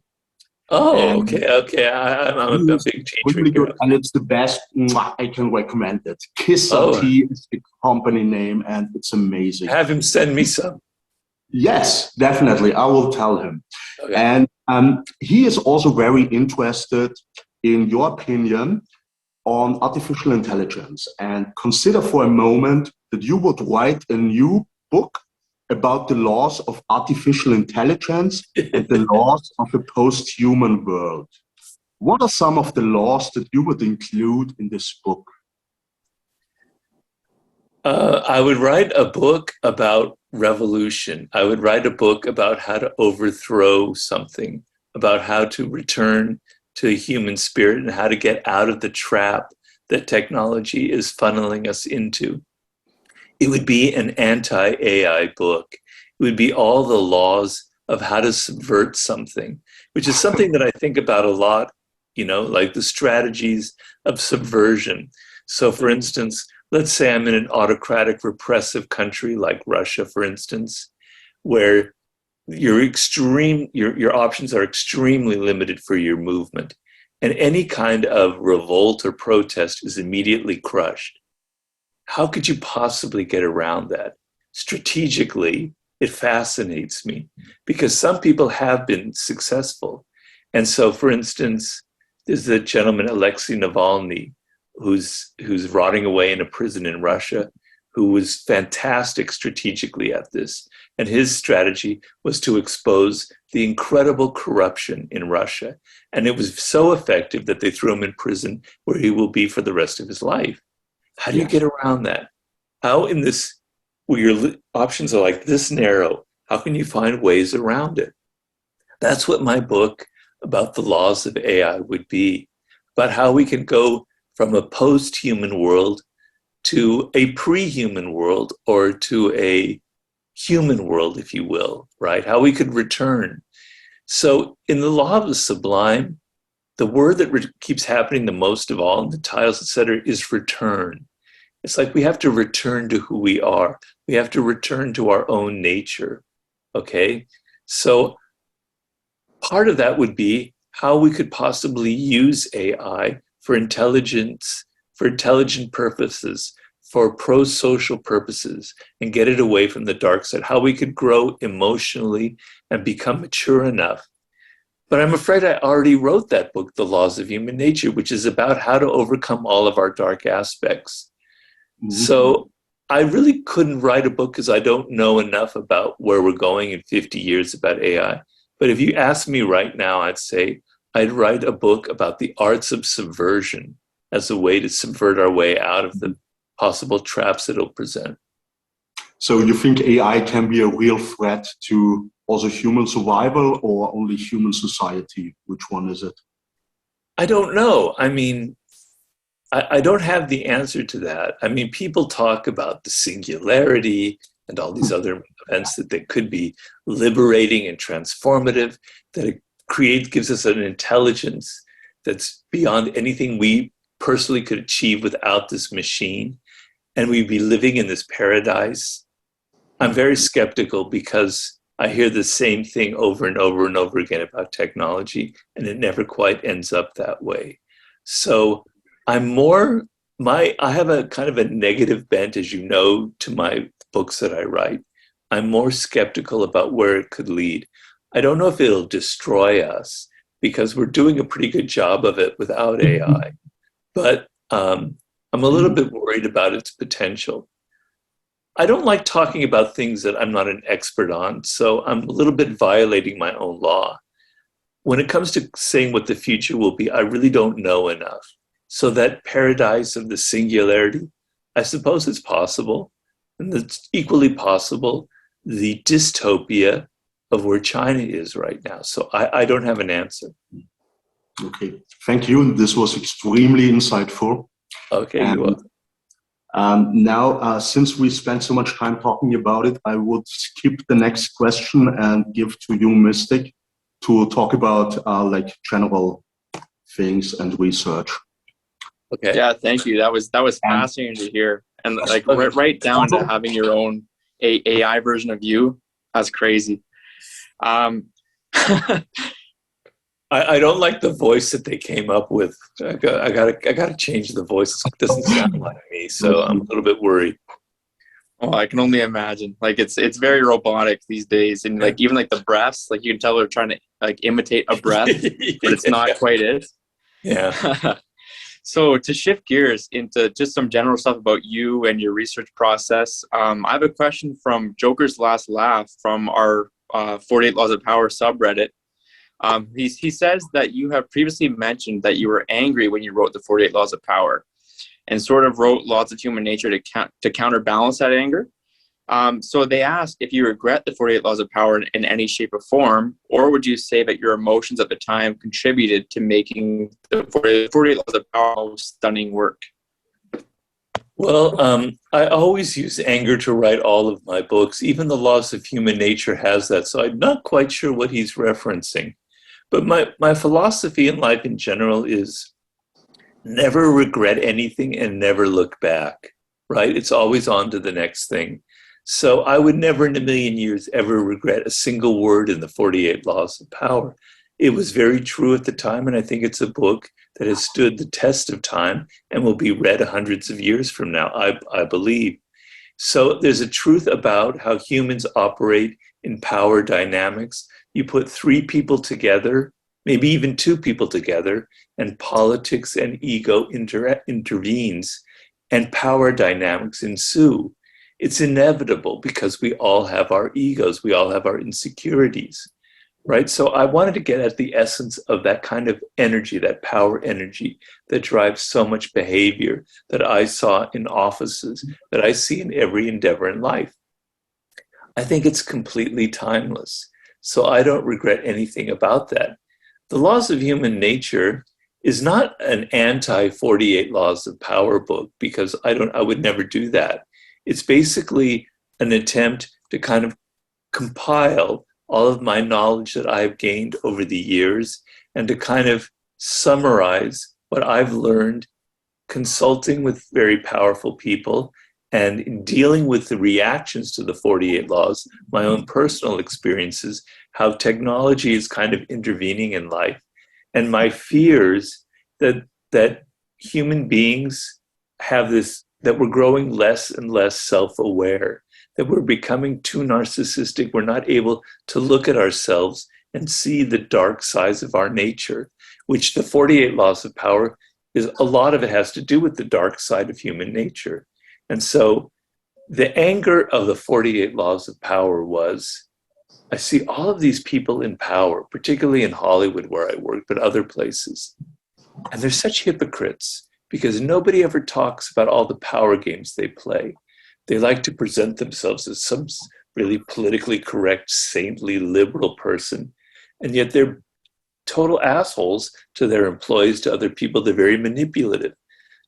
[SPEAKER 2] Oh, okay. I'm a big tea
[SPEAKER 3] really
[SPEAKER 2] drinker.
[SPEAKER 3] good, and it's the best. I can recommend it. Kissa Tea is the company name, and it's amazing.
[SPEAKER 2] Have him send me some.
[SPEAKER 3] Yes, definitely. I will tell him.
[SPEAKER 2] Okay.
[SPEAKER 3] And he is also very interested in your opinion on artificial intelligence. And consider for a moment that you would write a new book about the laws of artificial intelligence and the laws of a post-human world. What are some of the laws that you would include in this book?
[SPEAKER 2] I would write a book about revolution. I would write a book about how to overthrow something, about how to return to the human spirit and how to get out of the trap that technology is funneling us into. It would be an anti-AI book. It would be all the laws of how to subvert something, which is something that I think about a lot, like the strategies of subversion. So for instance, let's say I'm in an autocratic, repressive country like Russia, for instance, where your options are extremely limited for your movement. And any kind of revolt or protest is immediately crushed. How could you possibly get around that? Strategically, it fascinates me because some people have been successful. And so, for instance, there's the gentleman Alexei Navalny, who's rotting away in a prison in Russia, who was fantastic strategically at this. And his strategy was to expose the incredible corruption in Russia. And it was so effective that they threw him in prison where he will be for the rest of his life. How do you get around that? How in this, where your options are like this narrow, how can you find ways around it? That's what my book about the laws of AI would be, about how we can go from a post-human world to a pre-human world or to a human world, if you will, right? How we could return. So in the law of the sublime, the word that keeps happening the most of all in the titles, etc., is return. It's like we have to return to who we are. We have to return to our own nature, okay? So part of that would be how we could possibly use AI for intelligence, for intelligent purposes, for pro-social purposes, and get it away from the dark side, how we could grow emotionally and become mature enough. But I'm afraid I already wrote that book, The Laws of Human Nature, which is about how to overcome all of our dark aspects. Mm-hmm. So I really couldn't write a book because I don't know enough about where we're going in 50 years about AI. But if you ask me right now, I'd say I'd write a book about the arts of subversion as a way to subvert our way out of the possible traps it'll present.
[SPEAKER 3] So you think AI can be a real threat to also human survival or only human society? Which one is it?
[SPEAKER 2] I don't know. I mean, I don't have the answer to that. I mean, people talk about the singularity and all these other events that they could be liberating and transformative, that it gives us an intelligence that's beyond anything we personally could achieve without this machine. And we'd be living in this paradise. I'm very skeptical because I hear the same thing over and over and over again about technology, and it never quite ends up that way. So I have a kind of a negative bent, as you know, to my books that I write. I'm more skeptical about where it could lead. I don't know if it'll destroy us because we're doing a pretty good job of it without AI. But I'm a little bit worried about its potential. I don't like talking about things that I'm not an expert on, so I'm a little bit violating my own law. When it comes to saying what the future will be, I really don't know enough. So that paradise of the singularity, I suppose it's possible. And it's equally possible the dystopia of where China is right now. So I don't have an answer.
[SPEAKER 3] Okay, thank you. This was extremely insightful.
[SPEAKER 2] Okay, you're welcome.
[SPEAKER 3] Now, since we spent so much time talking about it, I would skip the next question and give to you, Mystic, to talk about like general things and research.
[SPEAKER 2] Okay.
[SPEAKER 4] Yeah, thank you. That was fascinating to hear, and like right down to having your own AI version of you. That's crazy.
[SPEAKER 2] I don't like the voice that they came up with. I gotta change the voice. It doesn't sound like me, so I'm a little bit worried.
[SPEAKER 4] Oh, I can only imagine. Like it's very robotic these days, and like even like the breaths, like you can tell they're trying to like imitate a breath, but it's not quite it.
[SPEAKER 2] Yeah.
[SPEAKER 4] So to shift gears into just some general stuff about you and your research process, I have a question from Joker's Last Laugh from our 48 Laws of Power subreddit. He says that you have previously mentioned that you were angry when you wrote the 48 Laws of Power and sort of wrote Laws of Human Nature to counterbalance that anger. So they ask if you regret the 48 Laws of Power in any shape or form, or would you say that your emotions at the time contributed to making the 48 Laws of Power stunning work?
[SPEAKER 2] Well, I always use anger to write all of my books. Even the Laws of Human Nature has that, so I'm not quite sure what he's referencing. But my philosophy in life in general is never regret anything and never look back, right? It's always on to the next thing. So I would never in a million years ever regret a single word in the 48 Laws of Power. It was very true at the time, and I think it's a book that has stood the test of time and will be read hundreds of years from now, I believe. So there's a truth about how humans operate in power dynamics. You put three people together, maybe even two people together, and politics and ego intervenes, and power dynamics ensue. It's inevitable because we all have our egos, we all have our insecurities, right? So I wanted to get at the essence of that kind of energy, that power energy that drives so much behavior that I saw in offices, that I see in every endeavor in life. I think it's completely timeless. So I don't regret anything about that. The Laws of Human Nature is not an anti-48 Laws of Power book, because I would never do that. It's basically an attempt to kind of compile all of my knowledge that I've gained over the years and to kind of summarize what I've learned consulting with very powerful people and in dealing with the reactions to the 48 laws, my own personal experiences, how technology is kind of intervening in life, and my fears that human beings have this, that we're growing less and less self-aware, that we're becoming too narcissistic. We're not able to look at ourselves and see the dark sides of our nature, which the 48 Laws of Power is, a lot of it has to do with the dark side of human nature. And so the anger of the 48 Laws of Power was, I see all of these people in power, particularly in Hollywood where I work, but other places, and they're such hypocrites, because nobody ever talks about all the power games they play. They like to present themselves as some really politically correct, saintly, liberal person, and yet they're total assholes to their employees, to other people. They're very manipulative.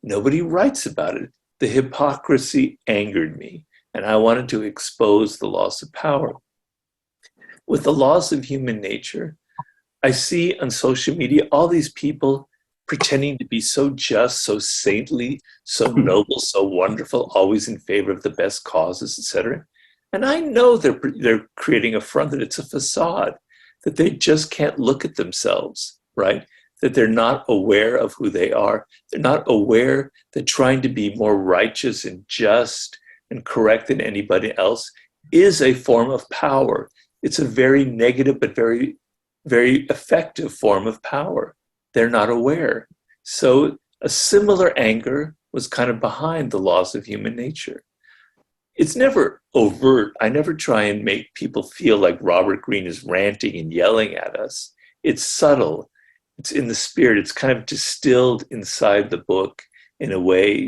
[SPEAKER 2] Nobody writes about it. The hypocrisy angered me, and I wanted to expose the loss of power. With the Laws of Human Nature, I see on social media all these people pretending to be so just, so saintly, so noble, so wonderful, always in favor of the best causes, etc. And I know they're creating a front, that it's a facade, that they just can't look at themselves, right? That they're not aware of who they are. They're not aware that trying to be more righteous and just and correct than anybody else is a form of power. It's a very negative but very, very effective form of power. They're not aware. So a similar anger was kind of behind the Laws of Human Nature. It's never overt. I never try and make people feel like Robert Greene is ranting and yelling at us. It's subtle. It's in the spirit. It's kind of distilled inside the book in a way,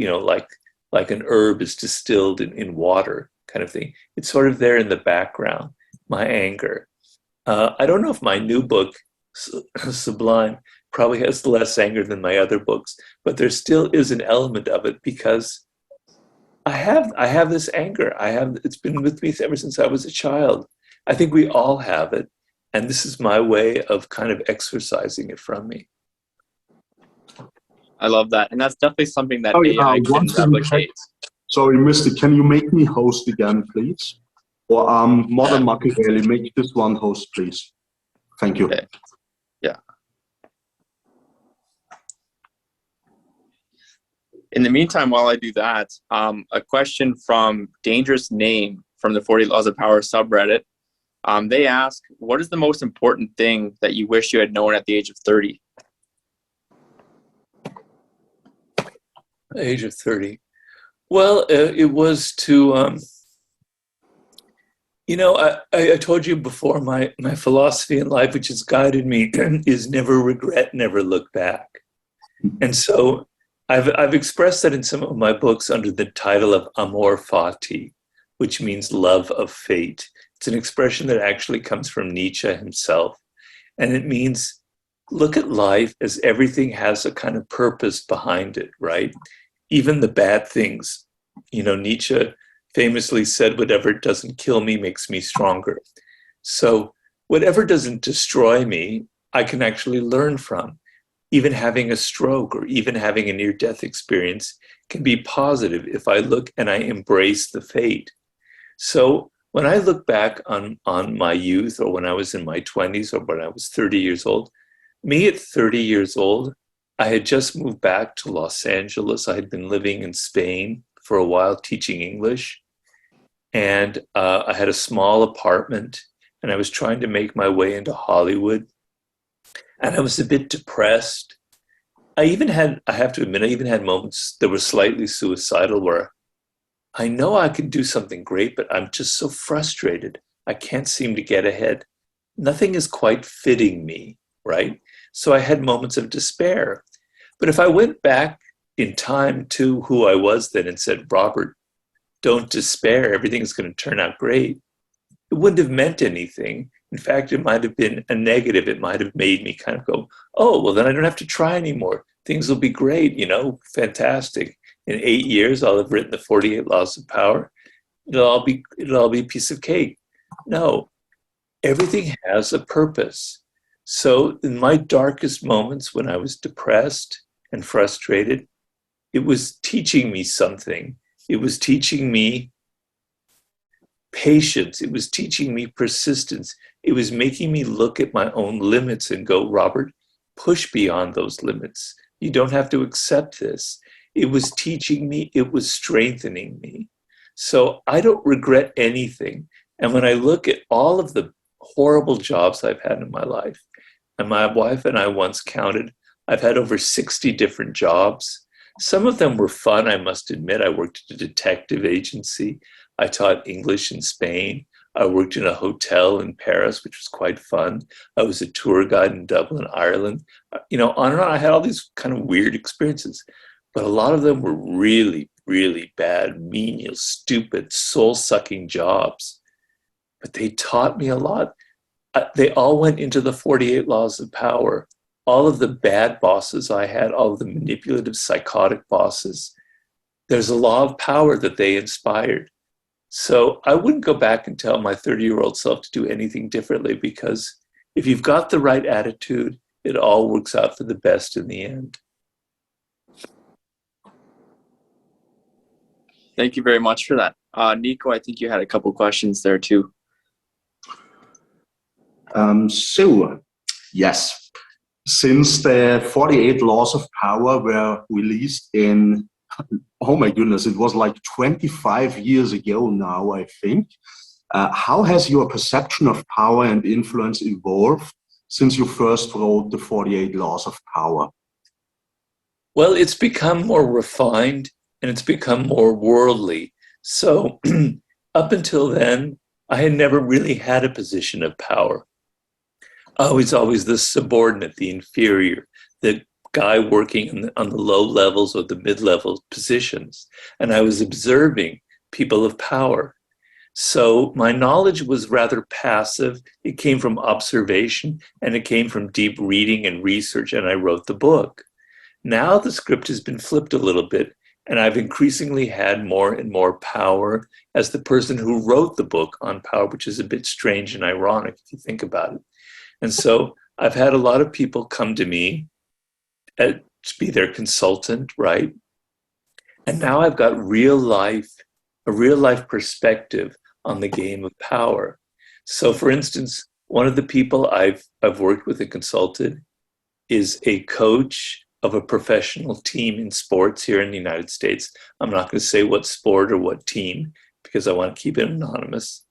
[SPEAKER 2] like an herb is distilled in water kind of thing. It's sort of there in the background, my anger. I don't know if my new book, Sublime, probably has less anger than my other books, but there still is an element of it, because I have this anger. It's been with me ever since I was a child. I think we all have it, and this is my way of kind of exorcising it from me.
[SPEAKER 4] I love that, and that's definitely something that AI can replicate.
[SPEAKER 3] Sorry, Mister, can you make me host again, please? Or Modern Machiavelli, make this one host, please. Thank you.
[SPEAKER 4] Okay. Yeah. In the meantime, while I do that, a question from Dangerous Name from the 48 Laws of Power subreddit. They ask, what is the most important thing that you wish you had known at the age of 30?
[SPEAKER 2] Age of 30. Well, it was to, I told you before, my philosophy in life, which has guided me, is never regret, never look back. And so I've expressed that in some of my books under the title of Amor Fati, which means love of fate. It's an expression that actually comes from Nietzsche himself. And it means look at life as everything has a kind of purpose behind it, right? Even the bad things. Nietzsche famously said, whatever doesn't kill me makes me stronger. So whatever doesn't destroy me, I can actually learn from. Even having a stroke or even having a near-death experience can be positive if I look and I embrace the fate. So when I look back on my youth, or when I was in my 20s, or when I was 30 years old, me at 30 years old, I had just moved back to Los Angeles. I had been living in Spain for a while teaching English. And I had a small apartment, and I was trying to make my way into Hollywood. And I was a bit depressed. I have to admit, I even had moments that were slightly suicidal where I know I could do something great, but I'm just so frustrated. I can't seem to get ahead. Nothing is quite fitting me, right? So I had moments of despair. But if I went back in time to who I was then and said, Robert, don't despair, everything's going to turn out great, it wouldn't have meant anything. In fact, it might have been a negative. It might have made me kind of go, oh, well, then I don't have to try anymore. Things will be great, fantastic. In 8 years, I'll have written the 48 Laws of Power. It'll all be a piece of cake. No, everything has a purpose. So in my darkest moments when I was depressed and frustrated, it was teaching me something. It was teaching me patience. It was teaching me persistence. It was making me look at my own limits and go, Robert, push beyond those limits. You don't have to accept this. It was teaching me, it was strengthening me. So I don't regret anything. And when I look at all of the horrible jobs I've had in my life, and my wife and I once counted, I've had over 60 different jobs. Some of them were fun, I must admit. I worked at a detective agency. I taught English in Spain. I worked in a hotel in Paris, which was quite fun. I was a tour guide in Dublin, Ireland. On and on. I had all these kind of weird experiences, but a lot of them were really, really bad, menial, stupid, soul-sucking jobs. But they taught me a lot. They all went into the 48 Laws of Power. All of the bad bosses I had, all of the manipulative, psychotic bosses, there's a law of power that they inspired. So I wouldn't go back and tell my 30-year-old self to do anything differently, because if you've got the right attitude, it all works out for the best in the end.
[SPEAKER 4] Thank you very much for that. Nico, I think you had a couple questions there too.
[SPEAKER 3] Yes, since the 48 Laws of Power were released in, oh my goodness, it was like 25 years ago now, I think. How has your perception of power and influence evolved since you first wrote the 48 Laws of Power?
[SPEAKER 2] Well, it's become more refined and it's become more worldly. So up until then, I had never really had a position of power. I was always the subordinate, the inferior, the guy working on the low levels or the mid-level positions. And I was observing people of power. So my knowledge was rather passive. It came from observation and it came from deep reading and research, and I wrote the book. Now the script has been flipped a little bit, and I've increasingly had more and more power as the person who wrote the book on power, which is a bit strange and ironic if you think about it. And so I've had a lot of people come to me to be their consultant, right? And now I've got a real life perspective on the game of power. So for instance, one of the people I've worked with and consulted is a coach of a professional team in sports here in the United States. I'm not going to say what sport or what team because I want to keep it anonymous.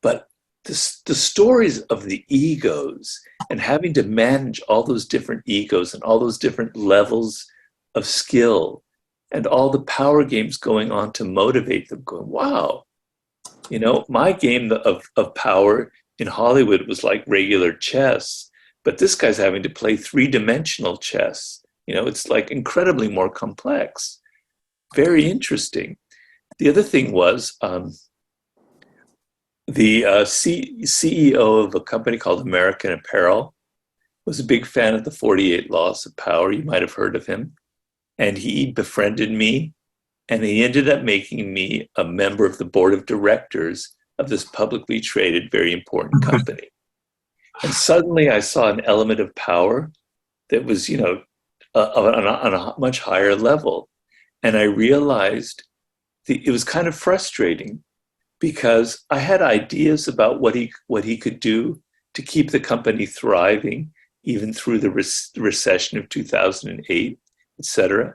[SPEAKER 2] But the stories of the egos and having to manage all those different egos and all those different levels of skill and all the power games going on to motivate them, going, wow, you know, my game of power in Hollywood was like regular chess, but this guy's having to play three-dimensional chess. You know, it's like incredibly more complex. Very interesting. The other thing was the CEO of a company called American Apparel was a big fan of the 48 Laws of Power. You might have heard of him. And he befriended me, and he ended up making me a member of the board of directors of this publicly traded, very important company. And suddenly I saw an element of power that was, you know, on a much higher level. And I realized it was kind of frustrating because I had ideas about what he could do to keep the company thriving, even through the recession of 2008, et cetera.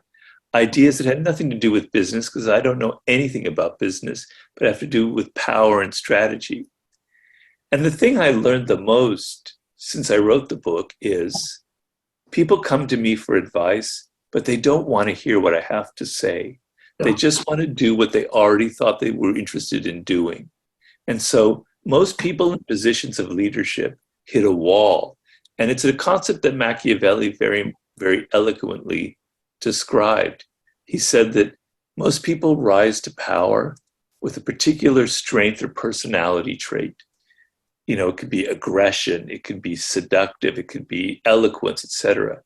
[SPEAKER 2] Ideas that had nothing to do with business, because I don't know anything about business, but have to do with power and strategy. And the thing I learned the most since I wrote the book is people come to me for advice, but they don't want to hear what I have to say. They just want to do what they already thought they were interested in doing. And so most people in positions of leadership hit a wall. And it's a concept that Machiavelli very, very eloquently described. He said that most people rise to power with a particular strength or personality trait. You know, it could be aggression, it could be seductive, it could be eloquence, etc.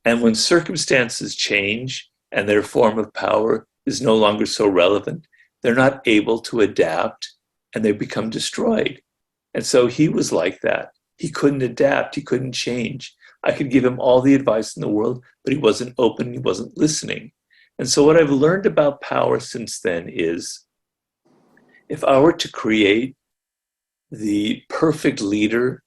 [SPEAKER 2] And when circumstances change and their form of power is no longer so relevant, they're not able to adapt and they become destroyed. And so he was like that. He couldn't adapt, he couldn't change. I could give him all the advice in the world, but he wasn't open, he wasn't listening. And so what I've learned about power since then is, if I were to create the perfect leader,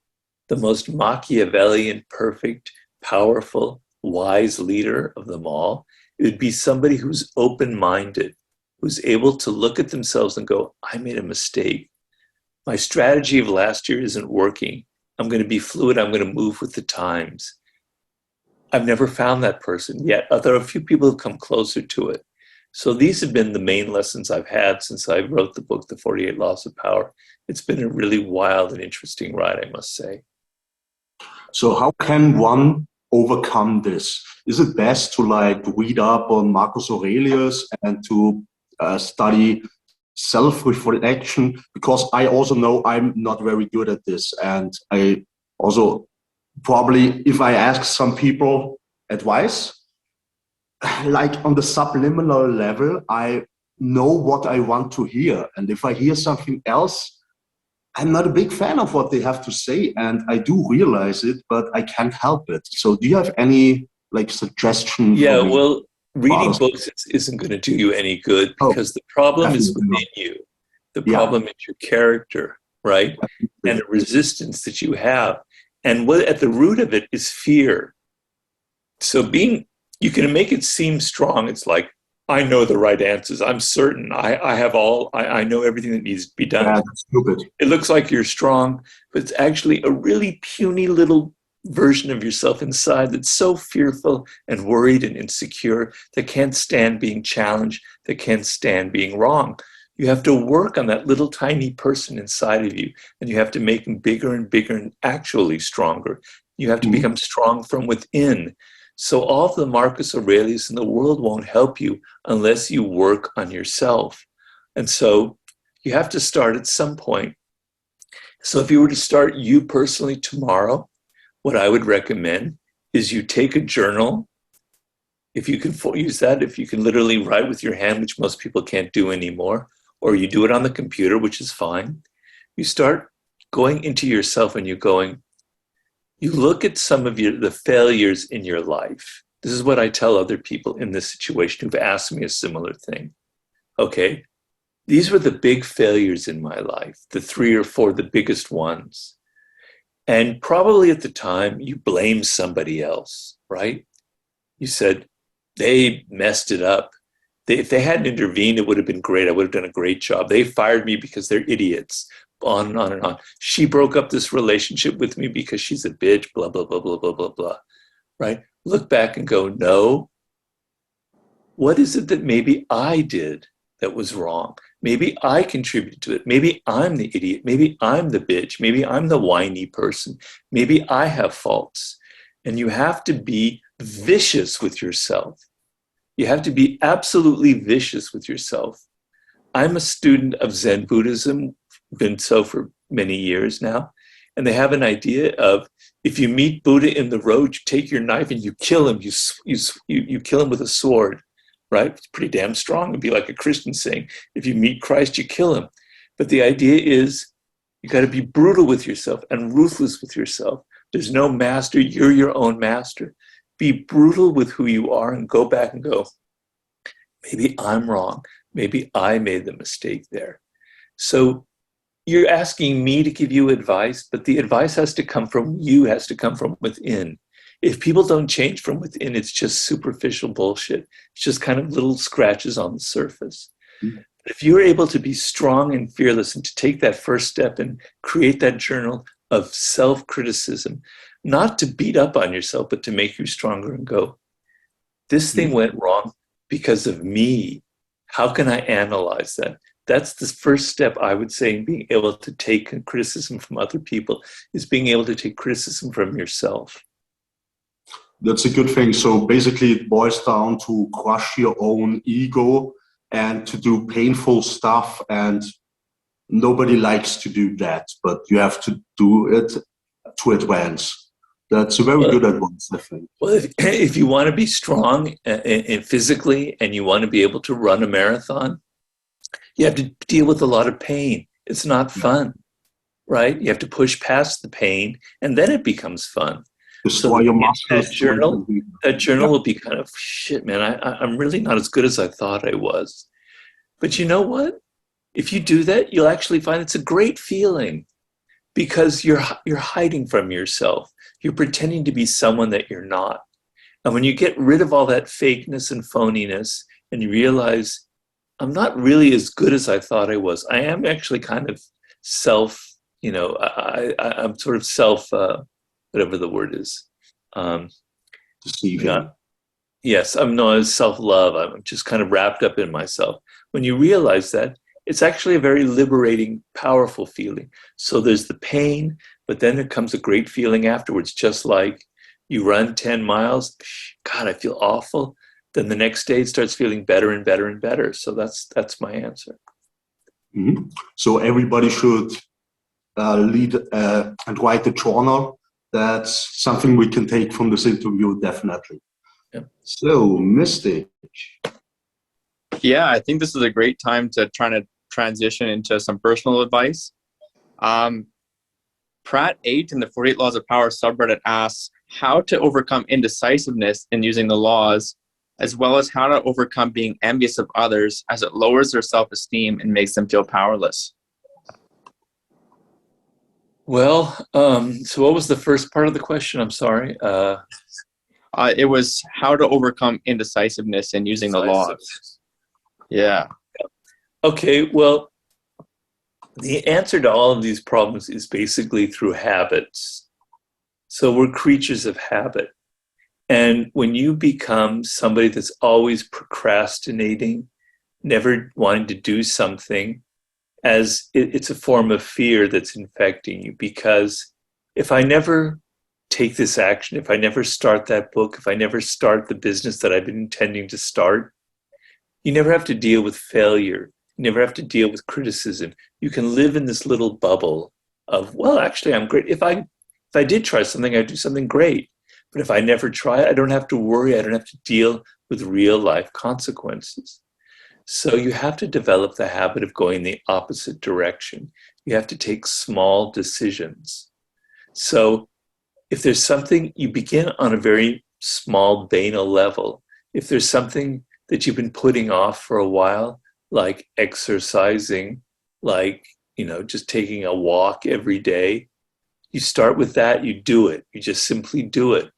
[SPEAKER 2] the most Machiavellian, perfect, powerful, wise leader of them all, it would be somebody who's open-minded, who's able to look at themselves and go, I made a mistake. My strategy of last year isn't working. I'm going to be fluid. I'm going to move with the times. I've never found that person yet. There are a few people who come closer to it. So these have been the main lessons I've had since I wrote the book, The 48 Laws of Power. It's been a really wild and interesting ride, I must say.
[SPEAKER 3] So how can one overcome this? Is it best to like read up on Marcus Aurelius and to study self-reflection? Because I also know I'm not very good at this. And I also probably, if I ask some people advice, like on the subliminal level, I know what I want to hear. And if I hear something else, I'm not a big fan of what they have to say. And I do realize it, but I can't help it. So do you have any like suggestion?
[SPEAKER 2] Yeah,
[SPEAKER 3] for me?
[SPEAKER 2] well, reading books isn't going to do you any good because the problem is within you. The problem is your character, right? And the resistance that you have. And what at the root of it is fear. So you can make it seem strong. It's like, I know the right answers. I'm certain. I know everything that needs to be done.
[SPEAKER 3] Yeah, that's stupid.
[SPEAKER 2] It looks like you're strong, but it's actually a really puny little version of yourself inside that's so fearful and worried and insecure that can't stand being challenged, that can't stand being wrong. You have to work on that little tiny person inside of you, and you have to make him bigger and bigger and actually stronger. You have to become strong from within. So all of the Marcus Aurelius in the world won't help you unless you work on yourself. And so you have to start at some point. So if you were to start you personally tomorrow, what I would recommend is you take a journal. If you can use that, if you can literally write with your hand, which most people can't do anymore, or you do it on the computer, which is fine. You start going into yourself and you look at some of the failures in your life. This is what I tell other people in this situation who've asked me a similar thing. Okay, these were the big failures in my life, the 3 or 4, the biggest ones. And probably at the time, you blamed somebody else, right? You said, they messed it up. If they hadn't intervened, it would have been great. I would have done a great job. They fired me because they're idiots. On and on and on. She broke up this relationship with me because she's a bitch, blah, blah, blah, blah, blah, blah, blah, right? Look back and go, no, What is it that maybe I did that was wrong? Maybe I contributed to it. Maybe I'm the idiot. Maybe I'm the bitch. Maybe I'm the whiny person. Maybe I have faults. And you have to be vicious with yourself. You have to be absolutely vicious with yourself. I'm a student of Zen Buddhism, been so for many years now. And they have an idea of, if you meet Buddha in the road, you take your knife and you kill him. You kill him with a sword, right? It's pretty damn strong. It'd be like a Christian saying, if you meet Christ, you kill him. But the idea is, you got to be brutal with yourself and ruthless with yourself. There's no master. You're your own master. Be brutal with who you are and go back and go, maybe I'm wrong. Maybe I made the mistake there. So you're asking me to give you advice, but the advice has to come from you, has to come from within. If people don't change from within, it's just superficial bullshit. It's just kind of little scratches on the surface. Mm-hmm. If you're able to be strong and fearless and to take that first step and create that journal of self-criticism, not to beat up on yourself, but to make you stronger and go, this thing went wrong because of me. How can I analyze that? That's the first step, I would say, in being able to take criticism from other people, is being able to take criticism from yourself.
[SPEAKER 3] That's a good thing. So basically it boils down to crush your own ego and to do painful stuff. And nobody likes to do that, but you have to do it to advance. That's a very good advice, I think.
[SPEAKER 2] Well, if you want to be strong and physically and you want to be able to run a marathon, you have to deal with a lot of pain. It's not fun, right? You have to push past the pain and then it becomes fun.
[SPEAKER 3] Destroy your muscles.
[SPEAKER 2] That journal will be kind of, shit, man, I'm really not as good as I thought I was. But you know what? If you do that, you'll actually find it's a great feeling, because you're hiding from yourself. You're pretending to be someone that you're not. And when you get rid of all that fakeness and phoniness and you realize, I'm not really as good as I thought I was. I am actually kind of I'm sort of whatever the word is.
[SPEAKER 3] Deceiving.
[SPEAKER 2] Yeah. Yes, I'm not self-love. I'm just kind of wrapped up in myself. When you realize that, it's actually a very liberating, powerful feeling. So there's the pain, but then there comes a great feeling afterwards, just like you run 10 miles. God, I feel awful. Then the next day it starts feeling better and better and better. So that's my answer.
[SPEAKER 3] Mm-hmm. So everybody should lead and write a journal. That's something we can take from this interview, definitely.
[SPEAKER 2] Yeah.
[SPEAKER 3] So, Mystic.
[SPEAKER 4] Yeah, I think this is a great time to try to transition into some personal advice. Pratt 8 in the 48 Laws of Power subreddit asks how to overcome indecisiveness in using the laws, as well as how to overcome being envious of others, as it lowers their self-esteem and makes them feel powerless.
[SPEAKER 2] Well, so what was the first part of the question? I'm sorry.
[SPEAKER 4] It was how to overcome indecisiveness in using the laws. Yeah.
[SPEAKER 2] Okay, well, the answer to all of these problems is basically through habits. So we're creatures of habit. And when you become somebody that's always procrastinating, never wanting to do something, as it's a form of fear that's infecting you. Because if I never take this action, if I never start that book, if I never start the business that I've been intending to start, you never have to deal with failure. You never have to deal with criticism. You can live in this little bubble of, well, actually, I'm great. If I did try something, I'd do something great. But if I never try, I don't have to worry. I don't have to deal with real life consequences. So you have to develop the habit of going the opposite direction. You have to take small decisions. So if there's something, you begin on a very small banal level. If there's something that you've been putting off for a while, like exercising, like, just taking a walk every day, you start with that, you do it. You just simply do it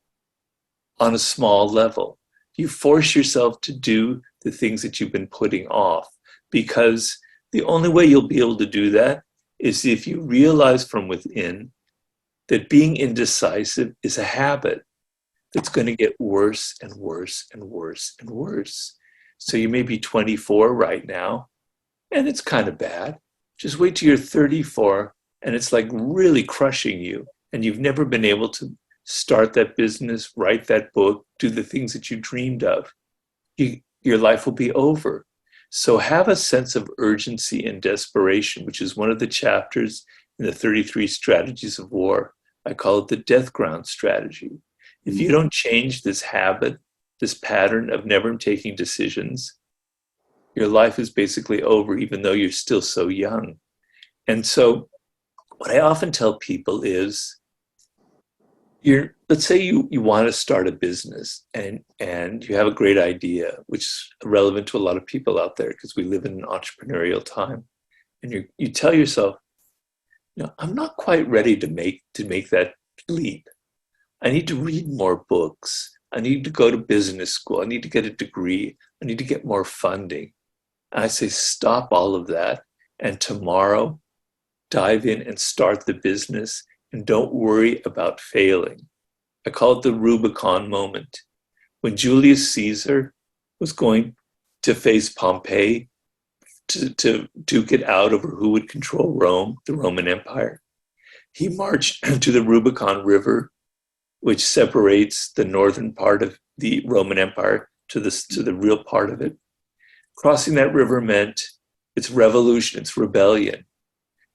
[SPEAKER 2] on a small level. You force yourself to do the things that you've been putting off, because the only way you'll be able to do that is if you realize from within that being indecisive is a habit that's going to get worse and worse and worse and worse. So you may be 24 right now, and it's kind of bad. Just wait till you're 34, and it's like really crushing you, and you've never been able to start that business, write that book, do the things that you dreamed of. Your life will be over. So have a sense of urgency and desperation, which is one of the chapters in the 33 strategies of war. I call it the death ground strategy. If you don't change this habit, this pattern of never taking decisions, your life is basically over, even though you're still so young. And so what I often tell people is, let's say you want to start a business and you have a great idea, which is relevant to a lot of people out there because we live in an entrepreneurial time. And you tell yourself, I'm not quite ready to make that leap. I need to read more books. I need to go to business school. I need to get a degree. I need to get more funding. And I say, stop all of that. And tomorrow, dive in and start the business. And don't worry about failing. I call it the Rubicon moment. When Julius Caesar was going to face Pompey to duke it out over who would control Rome, the Roman Empire, he marched to the Rubicon River, which separates the northern part of the Roman Empire to the real part of it. Crossing that river meant it's revolution, it's rebellion.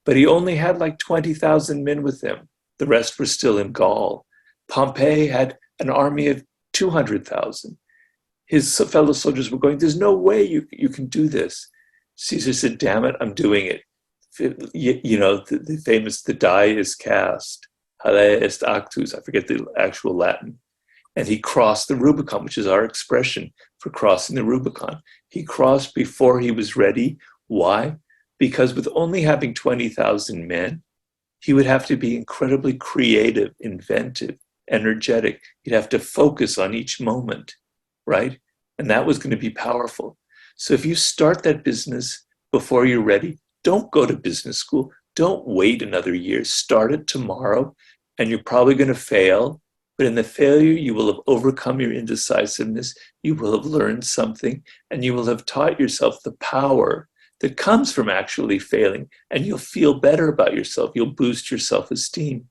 [SPEAKER 2] But he only had like 20,000 men with him. The rest were still in Gaul. Pompey had an army of 200,000. His fellow soldiers were going, there's no way you can do this. Caesar said, damn it, I'm doing it. The famous, the die is cast. Halea est actus, I forget the actual Latin. And he crossed the Rubicon, which is our expression for crossing the Rubicon. He crossed before he was ready. Why? Because with only having 20,000 men, he would have to be incredibly creative, inventive, energetic. He'd have to focus on each moment, right? And that was going to be powerful. So if you start that business before you're ready, don't go to business school. Don't wait another year. Start it tomorrow, and you're probably going to fail. But in the failure, you will have overcome your indecisiveness. You will have learned something, and you will have taught yourself the power that comes from actually failing, and you'll feel better about yourself. You'll boost your self-esteem.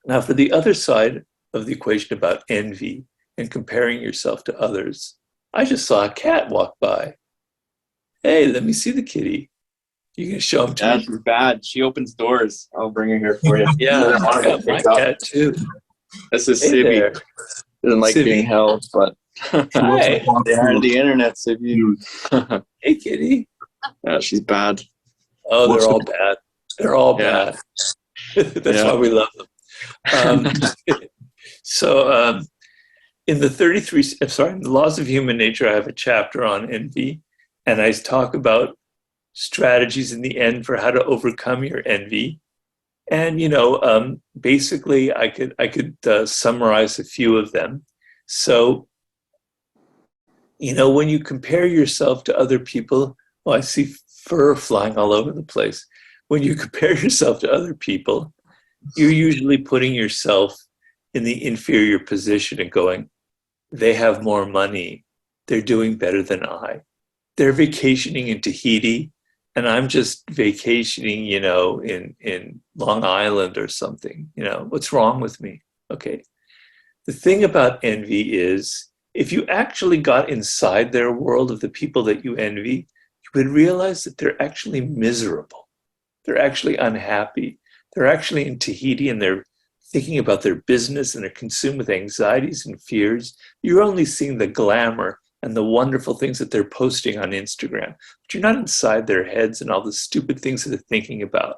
[SPEAKER 2] Now, for the other side of the equation about envy and comparing yourself to others, I just saw a cat walk by. Hey, let me see the kitty. You can show him to me?
[SPEAKER 4] That's bad. She opens doors. I'll bring her here for you.
[SPEAKER 2] Yeah, I got my cat too.
[SPEAKER 4] This is
[SPEAKER 2] Hey
[SPEAKER 4] Sibby.
[SPEAKER 2] there.
[SPEAKER 4] Doesn't like
[SPEAKER 2] Sibby.
[SPEAKER 4] being held, but
[SPEAKER 2] Hi.
[SPEAKER 4] they are the internet, Sibby.
[SPEAKER 2] Hey, kitty.
[SPEAKER 4] Yeah, she's bad.
[SPEAKER 2] Oh, they're all bad. They're all bad. That's why we love them. So in the 33, in the Laws of Human Nature, I have a chapter on envy, and I talk about strategies in the end for how to overcome your envy. And, basically I could summarize a few of them. So, when you compare yourself to other people, well, I see fur flying all over the place. When you compare yourself to other people, you're usually putting yourself in the inferior position and going, they have more money. They're doing better than I. They're vacationing in Tahiti, and I'm just vacationing, in Long Island or something. What's wrong with me? Okay. The thing about envy is, if you actually got inside their world of the people that you envy, you would realize that they're actually miserable. They're actually unhappy. They're actually in Tahiti and they're thinking about their business and they're consumed with anxieties and fears. You're only seeing the glamour and the wonderful things that they're posting on Instagram, but you're not inside their heads and all the stupid things that they're thinking about.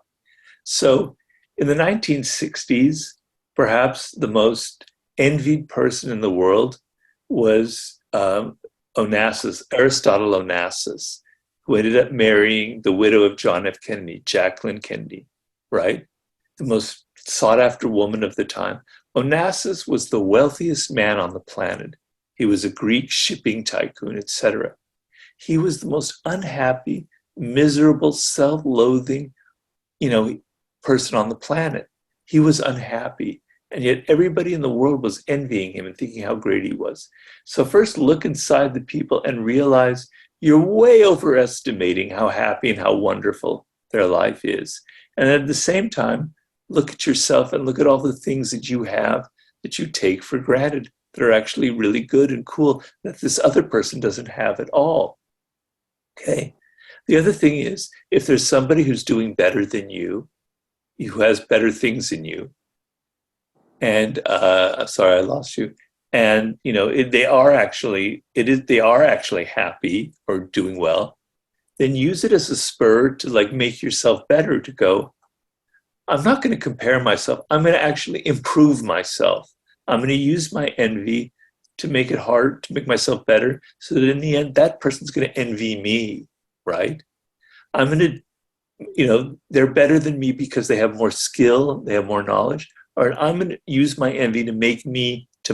[SPEAKER 2] So in the 1960s, perhaps the most envied person in the world was Onassis, Aristotle Onassis, who ended up marrying the widow of John F. Kennedy, Jacqueline Kennedy, right? The most sought-after woman of the time. Onassis was the wealthiest man on the planet. He was a Greek shipping tycoon, etc. He was the most unhappy, miserable, self-loathing, person on the planet. He was unhappy. And yet everybody in the world was envying him and thinking how great he was. So first look inside the people and realize you're way overestimating how happy and how wonderful their life is. And at the same time, look at yourself and look at all the things that you have that you take for granted that are actually really good and cool that this other person doesn't have at all. Okay. The other thing is, if there's somebody who's doing better than you, who has better things than you, and sorry, I lost you. And they are actually happy or doing well. Then use it as a spur to like make yourself better. To go, I'm not going to compare myself. I'm going to actually improve myself. I'm going to use my envy to make it hard to make myself better. So that in the end, that person's going to envy me, right? I'm going to, they're better than me because they have more skill, they have more knowledge. Or I'm going to use my envy to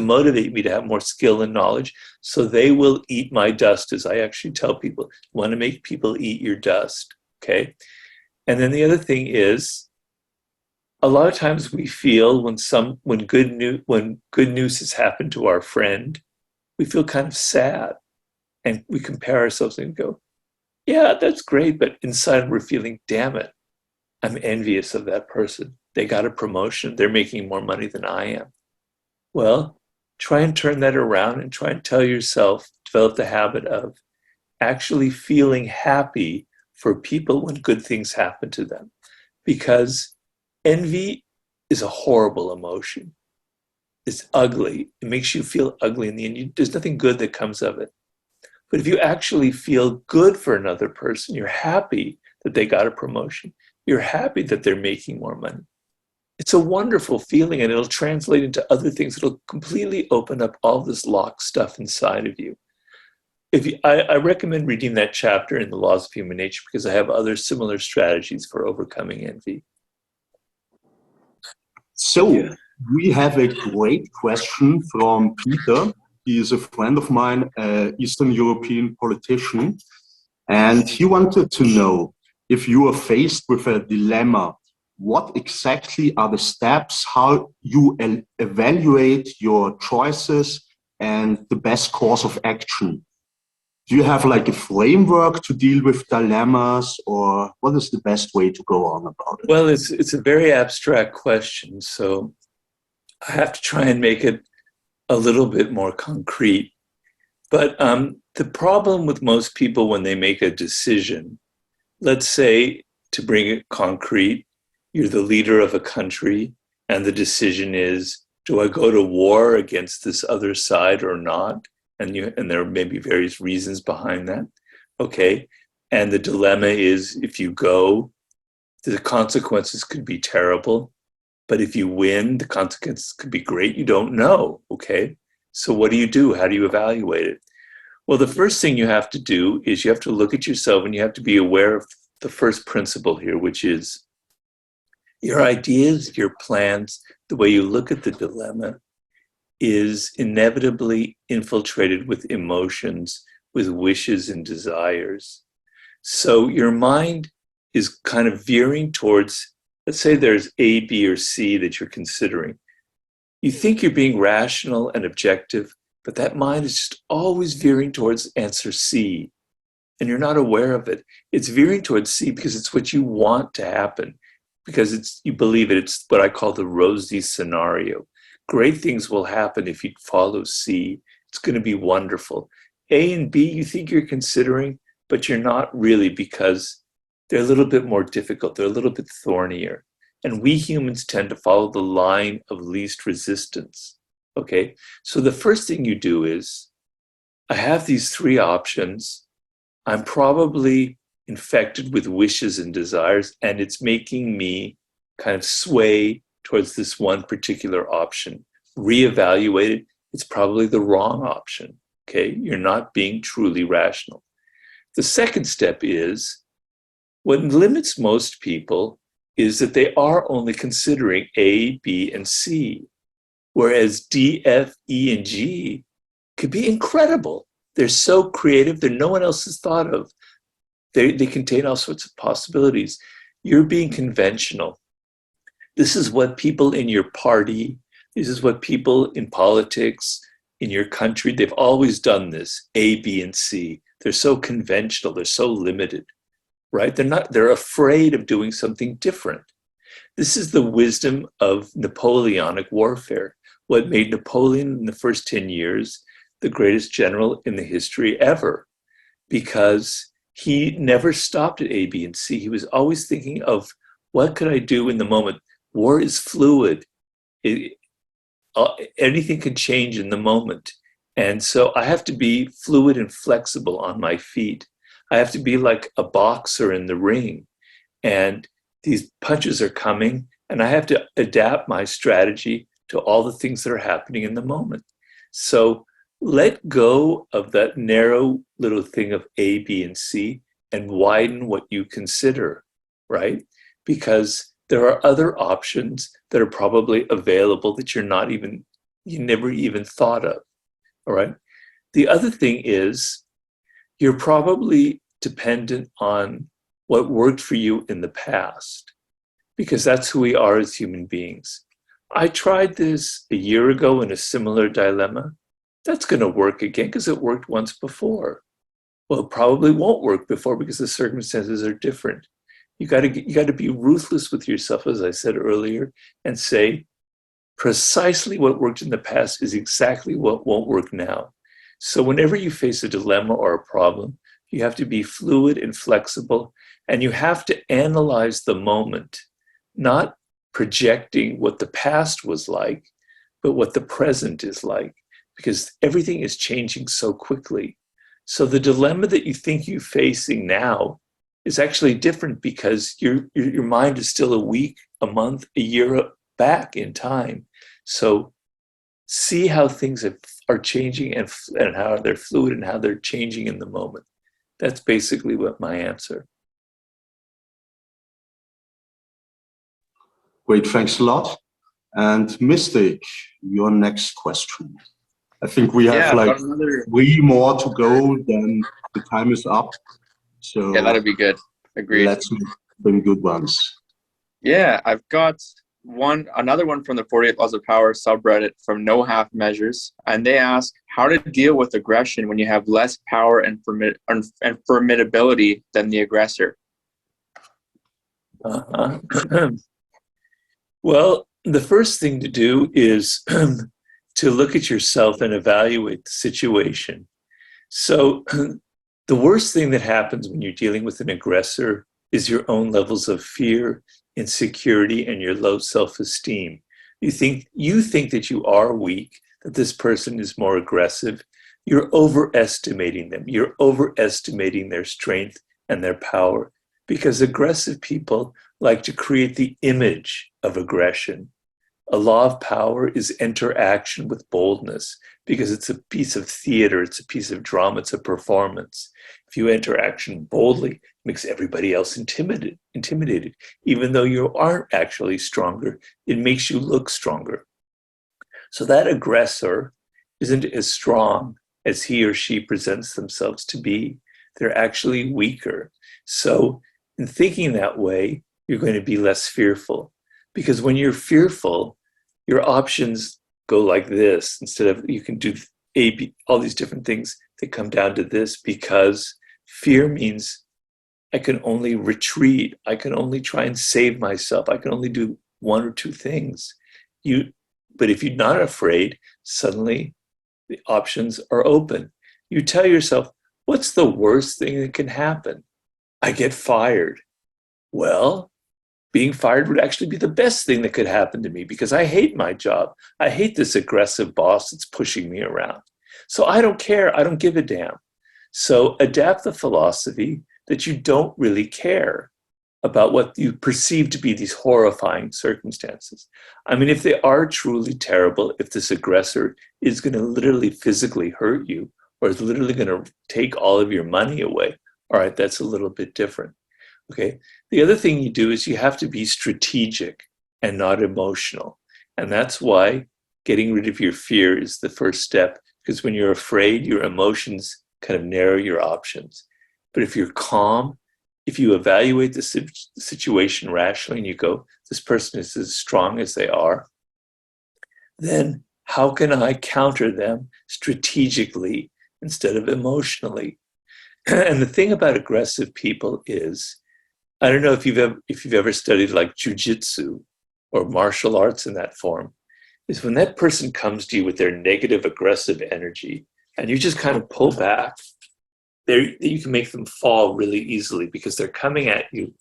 [SPEAKER 2] motivate me to have more skill and knowledge, so they will eat my dust, as I actually tell people. You want to make people eat your dust, okay? And then the other thing is, a lot of times we feel when good news has happened to our friend, we feel kind of sad, and we compare ourselves and go, yeah, that's great, but inside we're feeling, damn it, I'm envious of that person. They got a promotion. They're making more money than I am. Well, try and turn that around and try and tell yourself, develop the habit of actually feeling happy for people when good things happen to them. Because envy is a horrible emotion. It's ugly. It makes you feel ugly in the end. There's nothing good that comes of it. But if you actually feel good for another person, you're happy that they got a promotion. You're happy that they're making more money. It's a wonderful feeling, and it'll translate into other things. It'll completely open up all this locked stuff inside of you. I recommend reading that chapter in The Laws of Human Nature, because I have other similar strategies for overcoming envy.
[SPEAKER 3] So we have a great question from Peter. He is a friend of mine, Eastern European politician, and he wanted to know, if you are faced with a dilemma, what exactly are the steps, how you evaluate your choices and the best course of action? Do you have like a framework to deal with dilemmas, or what is the best way to go on about it?
[SPEAKER 2] Well, it's a very abstract question, so I have to try and make it a little bit more concrete. But the problem with most people when they make a decision, let's say, to bring it concrete, you're the leader of a country, and the decision is, do I go to war against this other side or not? And there may be various reasons behind that. Okay. And the dilemma is, if you go, the consequences could be terrible. But if you win, the consequences could be great. You don't know. Okay. So what do you do? How do you evaluate it? Well, the first thing you have to do is you have to look at yourself, and you have to be aware of the first principle here, which is your ideas, your plans, the way you look at the dilemma is inevitably infiltrated with emotions, with wishes and desires. So your mind is kind of veering towards, let's say there's A, B, or C that you're considering. You think you're being rational and objective, but that mind is just always veering towards answer C, and you're not aware of it. It's veering towards C because it's what you want to happen, because you believe it. It's what I call the rosy scenario. Great things will happen if you follow C. It's going to be wonderful. A and B, you think you're considering, but you're not really, because they're a little bit more difficult. They're a little bit thornier. And we humans tend to follow the line of least resistance. Okay? So the first thing you do is, I have these three options. I'm probably infected with wishes and desires, and it's making me kind of sway towards this one particular option. Reevaluate it. It's probably the wrong option. Okay? You're not being truly rational. The second step is, what limits most people is that they are only considering A, B, and C, whereas D, F, E, and G could be incredible. They're so creative that no one else has thought of. They contain all sorts of possibilities. You're being conventional. This is what people in your party, This is what people in politics, in your country, they've always done this, A, B, and C. They're so conventional, they're so limited, right? They're afraid of doing something different. This is the wisdom of Napoleonic warfare. What made Napoleon in the first 10 years the greatest general in the history ever, because he never stopped at A, B, and C. He was always thinking of what could I do in the moment. War is fluid. Anything can change in the moment. And so I have to be fluid and flexible on my feet. I have to be like a boxer in the ring. And these punches are coming, and I have to adapt my strategy to all the things that are happening in the moment. So let go of that narrow little thing of A, B, and C and widen what you consider, right? Because there are other options that are probably available that you never even thought of, all right? The other thing is you're probably dependent on what worked for you in the past, because that's who we are as human beings. I tried this a year ago in a similar dilemma. That's going to work again because it worked once before. Well, it probably won't work before because the circumstances are different. You got to be ruthless with yourself, as I said earlier, and say precisely what worked in the past is exactly what won't work now. So whenever you face a dilemma or a problem, you have to be fluid and flexible, and you have to analyze the moment, not projecting what the past was like, but what the present is like, because everything is changing so quickly. So the dilemma that you think you're facing now is actually different because your mind is still a week, a month, a year back in time. So see how things are changing and how they're fluid and how they're changing in the moment. That's basically what my answer.
[SPEAKER 3] Great, thanks a lot. And Mystic, your next question. I think we have like 3 more to go, then the time is up. So
[SPEAKER 4] yeah, that'd be good. Agreed.
[SPEAKER 3] Let's make them good ones.
[SPEAKER 4] Yeah, I've got another one from the 48 Laws of Power subreddit from No Half Measures, and they ask how to deal with aggression when you have less power and formidability than the aggressor.
[SPEAKER 2] Well, the first thing to do is to look at yourself and evaluate the situation. So the worst thing that happens when you're dealing with an aggressor is your own levels of fear, insecurity, and your low self-esteem. You think that you are weak, that this person is more aggressive. You're overestimating them. You're overestimating their strength and their power, because aggressive people like to create the image of aggression. A law of power is interaction with boldness, because it's a piece of theater, it's a piece of drama, it's a performance. If you enter action boldly, it makes everybody else intimidated. Even though you aren't actually stronger, it makes you look stronger. So that aggressor isn't as strong as he or she presents themselves to be. They're actually weaker. So in thinking that way, you're going to be less fearful. Because when you're fearful, your options go like this. Instead of you can do A, B, all these different things, they come down to this, because fear means I can only retreat. I can only try and save myself. I can only do 1 or 2 things. But if you're not afraid, suddenly the options are open. You tell yourself, what's the worst thing that can happen? I get fired. Well, being fired would actually be the best thing that could happen to me, because I hate my job. I hate this aggressive boss that's pushing me around. So I don't care. I don't give a damn. So adapt the philosophy that you don't really care about what you perceive to be these horrifying circumstances. I mean, if they are truly terrible, if this aggressor is going to literally physically hurt you, or is literally going to take all of your money away, all right, that's a little bit different. Okay. The other thing you do is you have to be strategic and not emotional. And that's why getting rid of your fear is the first step, because when you're afraid, your emotions kind of narrow your options. But if you're calm, if you evaluate the situation rationally and you go, this person is as strong as they are, then how can I counter them strategically instead of emotionally? And the thing about aggressive people is, I don't know if you've ever studied like jujitsu or martial arts in that form, is when that person comes to you with their negative, aggressive energy, and you just kind of pull back, you can make them fall really easily because they're coming at you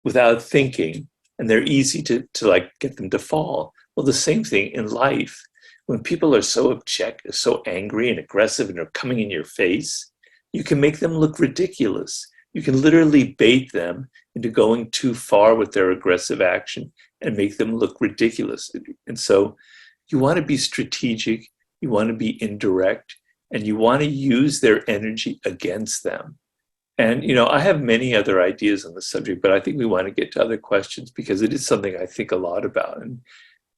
[SPEAKER 2] without thinking, and they're easy to like get them to fall. Well, the same thing in life. When people are so so angry and aggressive and are coming in your face, you can make them look ridiculous. You can literally bait them into going too far with their aggressive action and make them look ridiculous. And so you want to be strategic, you want to be indirect, and you want to use their energy against them. And, I have many other ideas on the subject, but I think we want to get to other questions because it is something I think a lot about.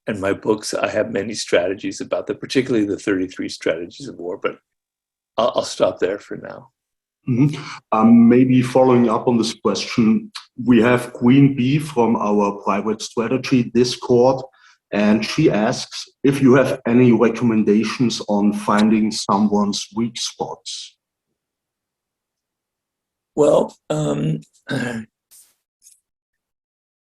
[SPEAKER 2] And my books, I have many strategies about that, particularly the 33 strategies of war, but I'll stop there for now.
[SPEAKER 3] Maybe following up on this question, we have Queen B from our private strategy Discord, and she asks if you have any recommendations on finding someone's weak spots.
[SPEAKER 2] Well,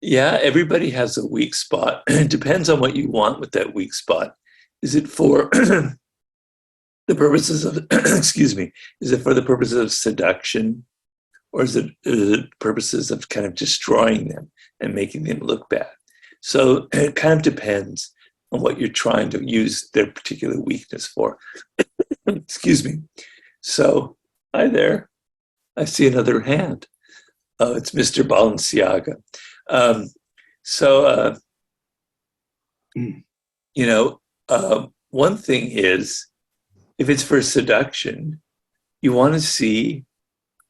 [SPEAKER 2] yeah, everybody has a weak spot. It depends on what you want with that weak spot. Is it for the purposes of, excuse me, is it for the purposes of seduction, or is it purposes of kind of destroying them and making them look bad? So it kind of depends on what you're trying to use their particular weakness for. Excuse me. So, hi there. I see another hand. Oh, it's Mr. Balenciaga. One thing is, if it's for seduction, you want to see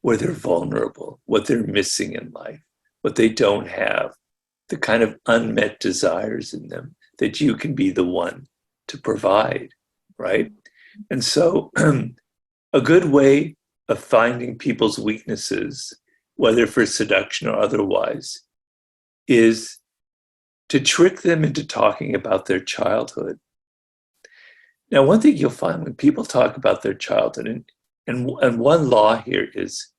[SPEAKER 2] where they're vulnerable, what they're missing in life, what they don't have, the kind of unmet desires in them that you can be the one to provide, right? And so a good way of finding people's weaknesses, whether for seduction or otherwise, is to trick them into talking about their childhood. Now, one thing you'll find when people talk about their childhood, and one law here is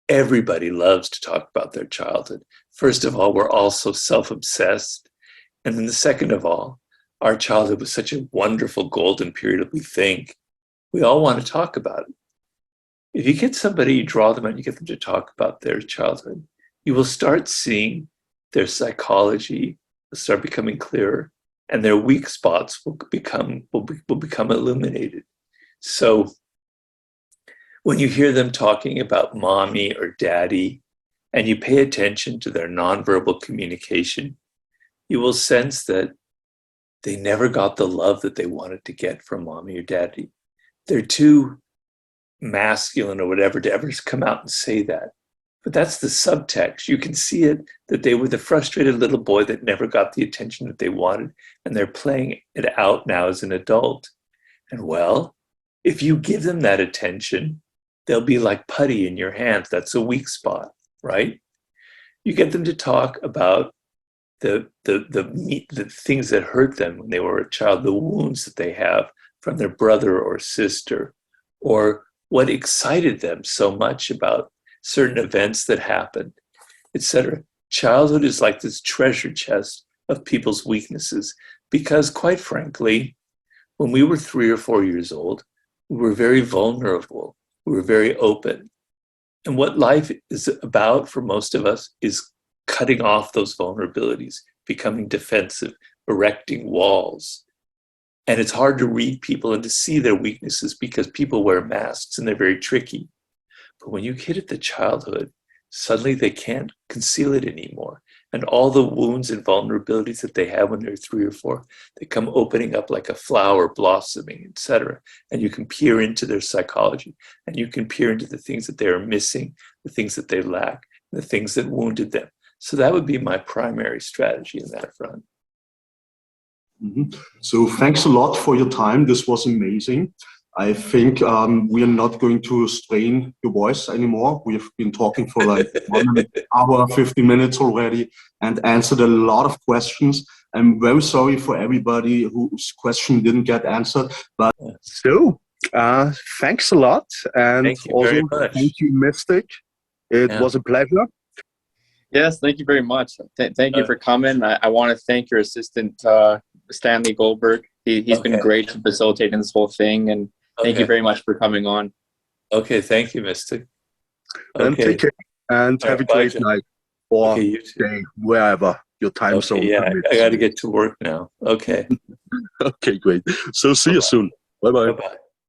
[SPEAKER 2] everybody loves to talk about their childhood. First of all, we're all so self-obsessed. And then the second of all, our childhood was such a wonderful golden period that we think we all want to talk about it. If you get somebody, you draw them out, you get them to talk about their childhood, you will start seeing their psychology start becoming clearer, and their weak spots will become illuminated. So when you hear them talking about mommy or daddy, and you pay attention to their nonverbal communication, you will sense that they never got the love that they wanted to get from mommy or daddy. They're too masculine or whatever to ever come out and say that. But that's the subtext. You can see it, that they were the frustrated little boy that never got the attention that they wanted, and they're playing it out now as an adult. And well, if you give them that attention, they'll be like putty in your hands. That's a weak spot, right? You get them to talk about the things that hurt them when they were a child, the wounds that they have from their brother or sister, or what excited them so much about certain events that happened, etc. Childhood is like this treasure chest of people's weaknesses, because quite frankly, when we were 3 or 4 years old, we were very vulnerable, we were very open. And what life is about for most of us is cutting off those vulnerabilities, becoming defensive, erecting walls. And it's hard to read people and to see their weaknesses because people wear masks and they're very tricky. But when you get at the childhood, suddenly they can't conceal it anymore. And all the wounds and vulnerabilities that they have when they're 3 or 4, they come opening up like a flower blossoming, etc. And you can peer into their psychology, and you can peer into the things that they are missing, the things that they lack, the things that wounded them. So that would be my primary strategy in that front.
[SPEAKER 3] So thanks a lot for your time. This was amazing. I think we are not going to strain your voice anymore. We've been talking for like 1 hour, 50 minutes already, and answered a lot of questions. I'm very sorry for everybody whose question didn't get answered. But so, thanks a lot. And
[SPEAKER 2] Thank you
[SPEAKER 3] also,
[SPEAKER 2] very much.
[SPEAKER 3] thank you, Mystic. It was a pleasure.
[SPEAKER 4] Yes, thank you very much. Thank you for coming. I want to thank your assistant, Stanley Goldberg. He's been great in facilitating this whole thing. And thank you very much for coming on.
[SPEAKER 2] Okay, thank you, Mystic.
[SPEAKER 3] And take care and have a great night or day, wherever your time zone permits.
[SPEAKER 2] I got to get to work now. Okay.
[SPEAKER 3] Okay, great. So see you soon. Bye-bye.
[SPEAKER 2] Bye-bye.